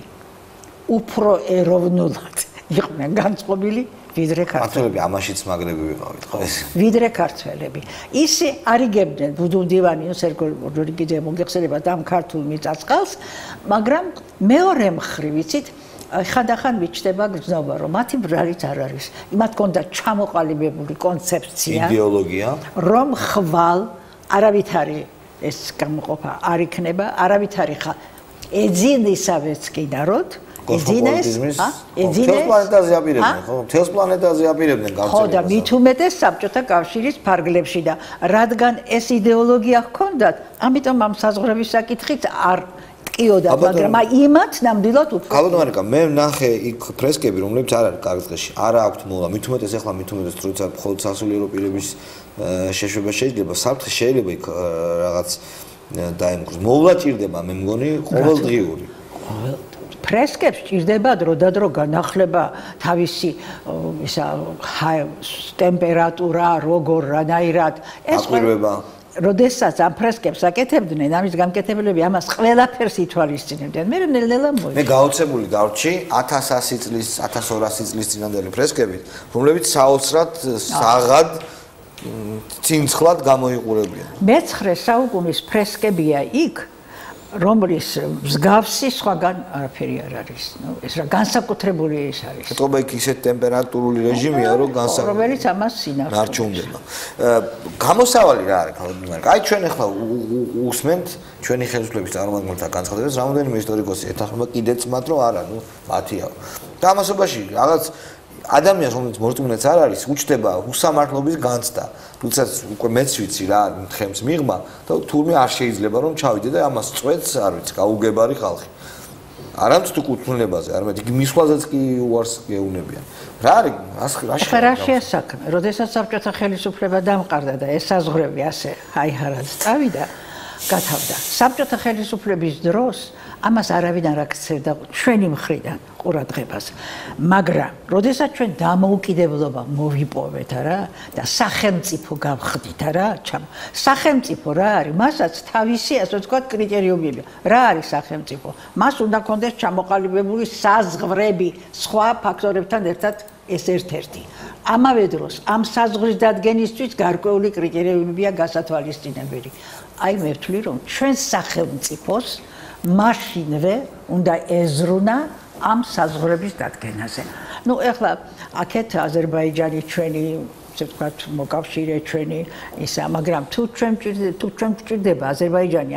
უფრო ეროვნულად იყვნენ განწყობილი ვიდრე ქართველები ამაშიც მაგრები ვიყავით ხო ეს ვიდრე ქართველები ისე არიგებდნენ ბუდუმდივანი სერგოლიძე მოგეხსენება და ამ ქართულ მიწაწყალს მაგრამ მეორე მხრივ იცით ხანდახან მიჩნდება გრძნობა რომ მათი ბრალიც არ არის იმათ კონდა ჩამოყალიბებული კონცეფცია იდეოლოგია რომ ხვალ არავითარი ეს გამოყოფა არ იქნება არავითარი ეძინისავეც კი ნაროდ ეძინეს თელს პლანეტაზე აპირებდნენ ხო თელს პლანეტაზე აპირებდნენ ხო და მით უმეტეს საბჭოთა კავშირის ფარგლებში და რადგან ეს იდეოლოგია ჰქონდათ ამიტომ ამ საზღვრების საკითხით არ ტკიოდა მაგრამ იმათ ნამდვილად უფრო ალბათ მარიკა მე ვნახე იქ ფრესკები რომლებიც არ არის კარგ დღეში არა აქვთ მოლა მით უმეტეს ახლა მით უმეტეს როცა მხოლოდ სასულიერო პირების შეშვება შეიძლება საფრთხე შეიძლება იქ რაღაც დაემკვიდროს მოვლა ჭირდება მე მგონი ყოველდღიური ფრესკებს ჭირდება დრო განახლება თავისი ისა ტემპერატურა როგორ რანაირად ეს ყვირვება როდესაც ამ ფრესკებს აკეთებდნენ, ამის გამკეთებლები ამას ყველაფერს ითვალისწინებდნენ. მე ნელ-ნელა მე გაოცებული დავრჩი 1100 წლის, 1200 წლის წინანდელი ფრესკებით, რომლებიც საოცრად საღად ცინცხლად გამოიყურებიან. მე-9 საუკუნის ფრესკებია იქ, რომლის მსგავსი სხვაგან არაფერი არ არის. ეს რა განსაკუთრებული ის არის. ეთყობა იქ ისეთ ტემპერატურული რეჟიმია, რომ რომელიც ამას სინახავს. ნარჩუნდება. გამოსავალი რა არის, ხალხო? აი ჩვენ ახლა უსმენთ ჩვენი ხელისუფლების წარმომადგენელთა განცხადებას, რამოდენიმე ისტორიკოსი ეთანხმება კიდეც მათ, რომ არა, ნუ მათია. და ამასობაში რაღაც ადამიანს რომელიც მორწმუნეც არ არის, უჩნდება უსამართლობის განცდა. თუმცა უკვე მეც ვიცი რა თხემს მიღმა და თურმე არ შეიძლება რომ ჩავიდე და ამას წვეთს არ ვიცი, გაუგებარი ხალხი. არამედ თუ კუთვნილებაზე, არამედ იგი მისვლაზეც კი უარს გეუნებიან. რა არის რა შეასაქმე, როდესაც საბჭოთა ხელისუფლება დამყარდა და ეს საზღვრები ასე აიჰარად წავიდა, გათავდა. საბჭოთა ხელისუფლების დროს ამას არავინ არ აქცევდა ჩვენი მხრიდან ყურადღებას. მაგრამ, როდესაც ჩვენ დამოუკიდებლობა მოვიპოვეთ არა და სახელმწიფო გავხდით არა, სახელმწიფო რა არის? მასაც თავისი, ასე ვთქვათ, კრიტერიუმები. რა არის სახელმწიფო? მას უნდა კონდეს ჩამოყალიბებული საზღვრები, სხვა ფაქტორებთან ერთად ეს ერთ-ერთი. ამავე დროს ამ საზღვრის დადგენისთვის გარკვეული კრიტერიუმებია გასათვალისწინებელი. აი მე ვთვლი რომ ჩვენ სახელმწიფოს მაშინვე უნდა ეზრუნა ამ საზღვრების დადგენაზე. ნუ ეხლა აქეთ აზერბაიჯანი ჩვენი ასე ვთქვათ, მოკავშირე ჩვენი ისა, მაგრამ თუ ჩვენ გვჭირდება აზერბაიჯანი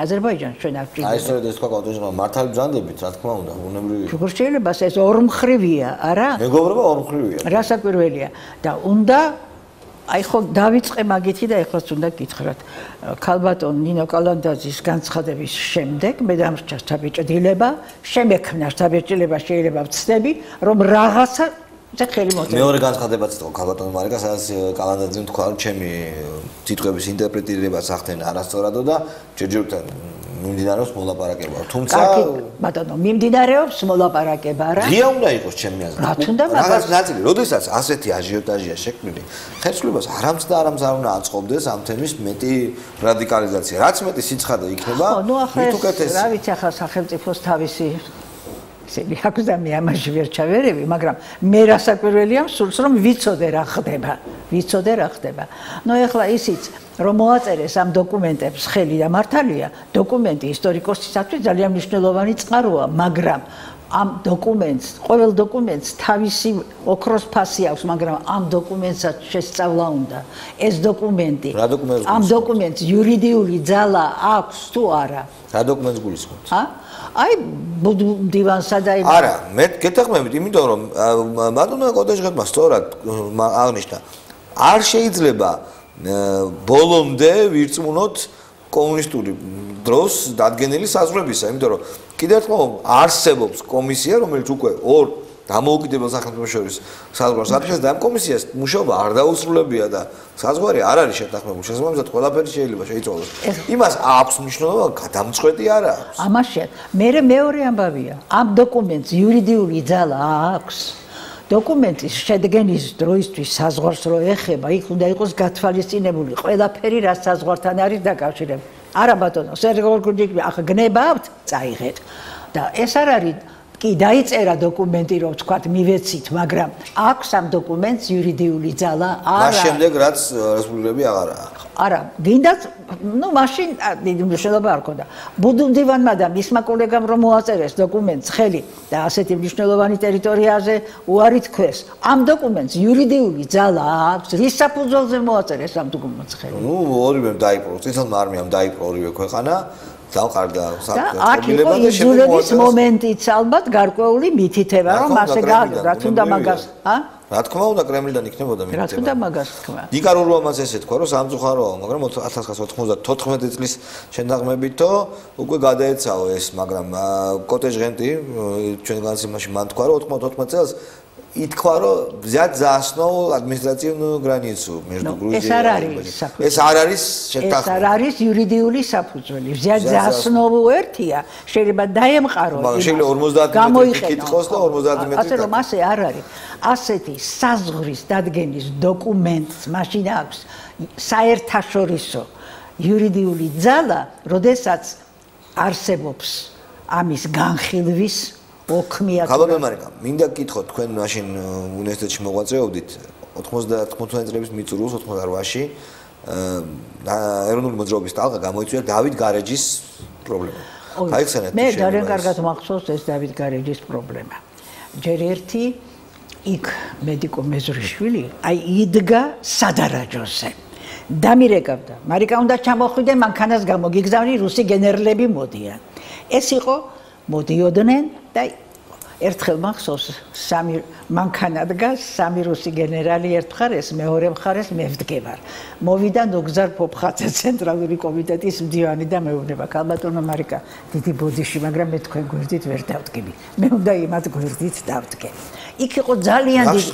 ჩვენ არ გვჭირდება. აი სწორედ ეს თქვა კოტეჟმა მართალი ბრძანდებით, რა თქმა უნდა, უნებრივია. როგორ შეიძლება ეს ორმხრივია, არა? მეგობრობა ორმხრივია. რასაკვირველია და უნდა აი ხო დავიწყე მაგითი და ეხლაც უნდა გითხრათ. ქალბატონ ნინო კალანდაძის განცხადების შემდეგ მე დამრჩა საბჭდილება, შემექმნა საბჭდილება შეიძლება ვცდები, რომ რაღაცა ხელი მოწევს. მეორე განცხადებაც იყო ქალბატონ მარიკა, სადაც კალანდაძემ თქვა, რომ ჩემი სიტყვების ინტერპრეტირებას ახდენ არასწორადო და ჯერჯერობით მიმდინარეობს მოლაპარაკება. თუმცა ბატონო, მიმდინარეობს მოლაპარაკება რა? ღია უნდა იყოს ჩემი აზრით. რა თუნდა რაღაც ნაწილი, როდესაც ასეთი აჟიოტაჟია შექმნილი, ხელისუფლებას არამც და არამც არ უნდა აწყობდეს ამ თემის მეტი რადიკალიზაცია. რაც მეტი სიცხადე იქნება, მით უკეთესი. რა ვიცი ახლა სახელმწიფოს თავისი ისინი აქვს და მე ამაში ვერ ჩავერევი, მაგრამ მე რასაკვირველია სულს რომ ვიცოდე რა ხდება. ნუ ეხლა ისიც რომ მოაწერეს ამ დოკუმენტებს ხელი და მართალია, დოკუმენტი ისტორიკოსისათვის ძალიან მნიშვნელოვანი წყაროა, მაგრამ ამ დოკუმენტს, ყოველ დოკუმენტს თავისი ოქროს ფასი აქვს, მაგრამ ამ დოკუმენტსაც შესწავლა უნდა. ეს დოკუმენტი ამ დოკუმენტს იურიდიული ძალა აქვს თუ არა? რა დოკუმენტს გულისხმობთ? აი დივანსა და არა, მე გეთახმებით, იმიტომ რომ ბატონო კოტეჟღებმა სწორად აღნიშნა, არ შეიძლება ბოლომდე ვირწმუნოთ კომუნისტური დროს დადგენილი საზღვრებისა, იმიტომ რომ კიდევ ერთხელ არსებობს კომისია, რომელიც უკვე ორ დამოუკიდებელ სახელმწიფოებს შორის საზღვარს აფიქსებს და ამ კომისიას მუშაობა არ დაუსრულებია და საზღვარი არ არის შეთანხმებული. შესაბამისად, ყველაფერი შეიძლება შეიცვალოს. იმას აქვს მნიშვნელობა, გადამწყვეტი არა აქვს. ამაშია, მეორე ამბავია. ამ დოკუმენტს იურიდიული ძალა აქვს. დოკუმენტის შედგენის დროისთვის საზღვარს რო ეხება, იქ უნდა იყოს გათვალისწინებული ყველაფერი, რა საზღვართან არის დაკავშირებული. არა ბატონო, სერგოლგუჯიკი ახლა გნებავთ, წაიღეთ. და ეს არ არის კი დაიწერა დოკუმენტი, რომ თქვათ მივეცით, მაგრამ აქვს ამ დოკუმენტს იურიდიული ძალა, არა. მას შემდეგ რაც რესპუბლიკები აღარაა. არა, გინდათ, ნუ მაშინ დიდი მნიშვნელობა არ ქონდა. ბუდუმდივანმა და მისმა კოლეგამ რომ მოაწერეს დოკუმენტს ხელი და ასეთი მნიშვნელოვანი ტერიტორიაზე უარი თქვეს. ამ დოკუმენტს იურიდიული ძალა აქვს, რის საფუძველზე მოაწერეს ამ დოკუმენტს ხელი? ნუ ორივემ დაიპყრო, წითელმა არმიამ დაიპყრო ორივე ქვეყანა. დავყარდა საფუძველება და შემოგვიწყეს მომენტიც ალბათ გარკვეული მითითება რომ ასე გააგო რა თუნდა მაგას რა თქმა უნდა კრემლიდან იქნებოდა მითითება რა თუნდა მაგას თქვა დიკარურვამაც ესე თქვა რომ სამწუხაროა მაგრამ 1994 წლის შენაღმებითო უკვე გადაეცაო ეს მაგრამ კოტეჟღენტი ჩვენ განცემაში მან თქვა რომ 94 წელს ითქვა რომ взять за основу административную границу между Грузией и ეს არ არის შეთანხმება. ეს არ არის იურიდიული საფუძველი. взять за основу ერთია, შეიძლება დაემყაროს. მაგრამ შეიძლება 50 მეტრი ითქოს და 50 მეტრი. ასე რომ ასე არ არის. ასეთი საზღვრის დადგენის დოკუმენტს მაშინ აქვს საერთაშორისო იურიდიული ძალა, როდესაც არსებობს ამის განხილვის ოქმია. ქალბატონო მარიკა, მინდა გითხოთ, თქვენ მაშინ უნივერსიტეტში მოღვაწეობდით 90 წლების მიწურულს 88-ში ეროვნული მოძრაობის ტალღა გამოიწვია დავით გარეჯის პრობლემა. გაიხსენეთ? მე ძალიან კარგად მახსოვს ეს დავით გარეჯის პრობლემა. ჯერ ერთი იქ მედიკო მეზრიშვილი აი იდგა სადარაჯოზე. დამირეკავდა. მარიკა უნდა ჩამოხვიდე მანქანას გამოგიგზავნი რუსი გენერლები მოდიან. ეს იყო მოდიოდნენ და ერთხელ მახსოვს სამი მანქანა დგას სამი რუსი გენერალი ერთ მხარეს მეორე მხარეს მე ვდგევარ მოვიდა ნუგზარ ფოფხაძე ცენტრალური კომიტეტის მდივანი და მეუბნება ქალბატონო მარიკა დიდი ბოდიში მაგრამ მე თქვენ გვერდით ვერ დავდგები მე უნდა იმათ გვერდით დავდგე იქ იყო ძალიან დიდი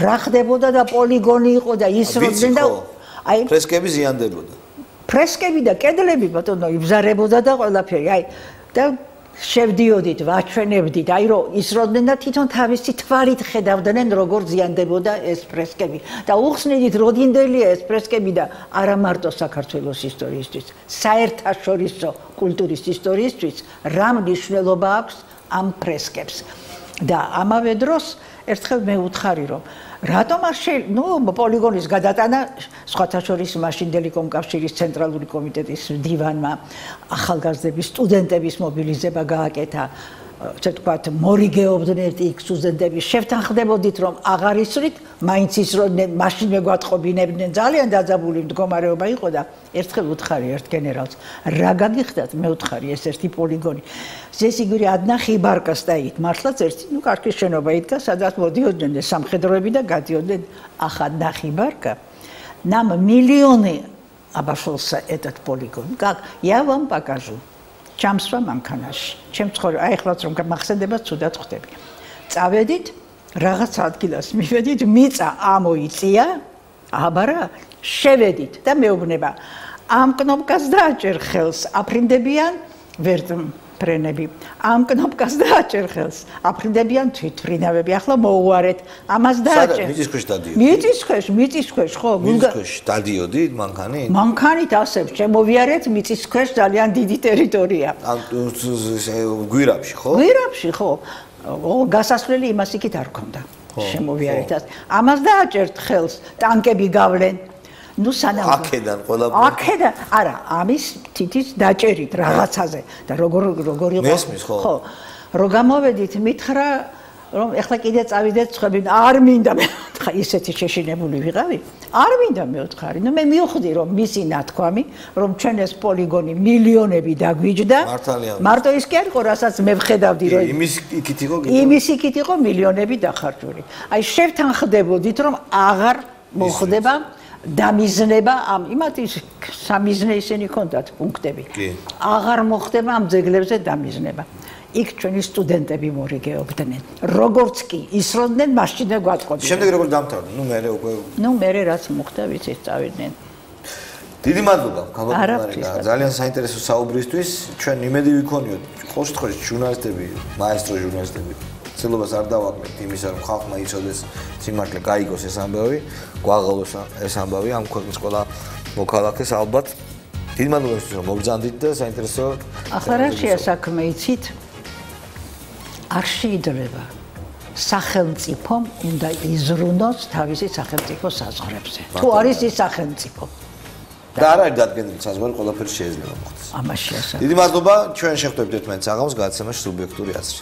რა ხდებოდა და პოლიგონი იყო და ისროდნენ და აი ფრესკები ზიანდებოდა ფრესკები და კედლები ბატონო იბზარებოდა და ყველაფერი აი და შევდიოდით, ვაჩვენებდით, აი რომ ისროდნენ და თვითონ თავისი თვალით ხედავდნენ როგორ ზიანდებოდა ეს ფრესკები და უხსნიდით როდინდელია ეს ფრესკები და არა მარტო საქართველოს ისტორიისთვის, საერთაშორისო კულტურის ისტორიისთვის რა მნიშვნელობა აქვს ამ ფრესკებს. და ამავე დროს ერთხელ მე ვუთხარი რომ რატომ არ პოლიგონის გადატანა სხვათა შორის მაშინდელი კომკავშირის ცენტრალური კომიტეტის მდივანმა ახალგაზრდების სტუდენტების მობილიზება გააკეთა ასე ვთქვათ, მორიგეობდნენ იქ სტუდენტები, შევთანხმდებოდით, რომ აღარ ისვრით, მაინც ისროდნენ, მაშინ მეგვატყობინებდნენ, ძალიან დაძაბული მდგომარეობა იყო და ერთხელ უთხარი ერთ გენერალს, რა გაგიხდათ, მე უთხარი ეს ერთი პოლიგონი. ზესიგური ადნახი ბარკას დაით, მართლაც ერთი, კარგი შენობა იდგა, სადაც მოდიოდნენ სამხედროები და გადიოდნენ ახადნახი ბარკა. Нам миллионы обошелся этот полигон. Как? Я вам покажу. Чамсва მანქანაში. ჩემს ხარ აი ხლაც რომ გამახსენდება ცუდად ხვდები. წავედით რაღაც ადგილას მივედით მიწა ამოიწია. აბარა შევედით და მეუბნება ამ კნოპკას დააჭერ ხელს აფრინდებიან ვერტმფრენები. ამ კნოპკას დააჭერ ხელს აფრინდებიან თვითფრინავები. ახლა მოუარეთ. ამას დააჭერ. მიწის ქვეშ დადიოდი. მიწის ქვეშ ხო? მიწის ქვეშ დადიოდი მანქანით? მანქანით ასე შემოვიარეთ მიწის ქვეშ ძალიან დიდი ტერიტორია. ამ გვირაბში ხო? გვირაბში ხო. გასასვლელი იმას იქით არ ქონდა. შემოვიარეთ ასე. ამას დააჭერთ ხელს ტანკები გავლენ. ნუ სანამ აქედან ყველაფერი. აქედან არა, ამის თითის დაჭერით რაღაცაზე და როგორ იყო? მესმის ხო? ხო. რო გამოვედით მითხრა რომ ეხლა კიდე წავიდეთ ცხები არ მინდა მე ხა ისეთი შეშინებული ვიყავი არ მინდა მე ვთხარი ნუ მე მივხვდი რომ მისი ნათქვამი რომ ჩვენ ეს პოლიგონი მილიონები დაგვიჯდა მარტო ის კი არ იყო რასაც მე ვხედავდი რომ იმის იქით იყო მილიონები დახარჯული აი შევთანხმდებოდით რომ აღარ მოხდება დამიზნება ამ იმათი სამიზნე ისინი ქონდათ პუნქტები აღარ მოხდება ამ ძეგლებზე დამიზნება იქ ჩვენი სტუდენტები მორიგეობდნენ. როგორც კი ისროდნენ, მაშინე გვატყობდნენ. შემდეგ როგორ დამთავრდა? ნუ მე რაც მოხდა, ვიცით, წავიდნენ. დიდი მადლობა, ქალბატონო. ძალიან საინტერესო საუბრისთვის. ჩვენ იმედი ვიქონიოთ, ყოველ შემთხვევაში ჟურნალისტები, მაესტრო ჟურნალისტები, ცდილობას არ დავაკმეთ იმისა, რომ ხალხმა იცოდეს სიმართლე, გაიგოს ეს ამბავი, გვაღალოს ეს ამბავი ამ ქვეყნის ყველა მოქალაქეს ალბათ. დიდი მადლობა იმისთვის, რომ მოგბრძანდით და საინტერესო ახლა რა შეასაქმე იცით? არ შეიძლება სახელმწიფომ უნდა იზრუნოს თავისი სახელმწიფო საზღვრებზე. თუ არის ის სახელმწიფო. და არ არის დადგენილი საზღვარი, ყველაფერი შეიძლება მოხდეს. ამაში ასაკ. დიდი მადლობა, ჩვენ შეხვდებით ერთმანეთს აღამს გადაცემაში სუბიექტური აზრი.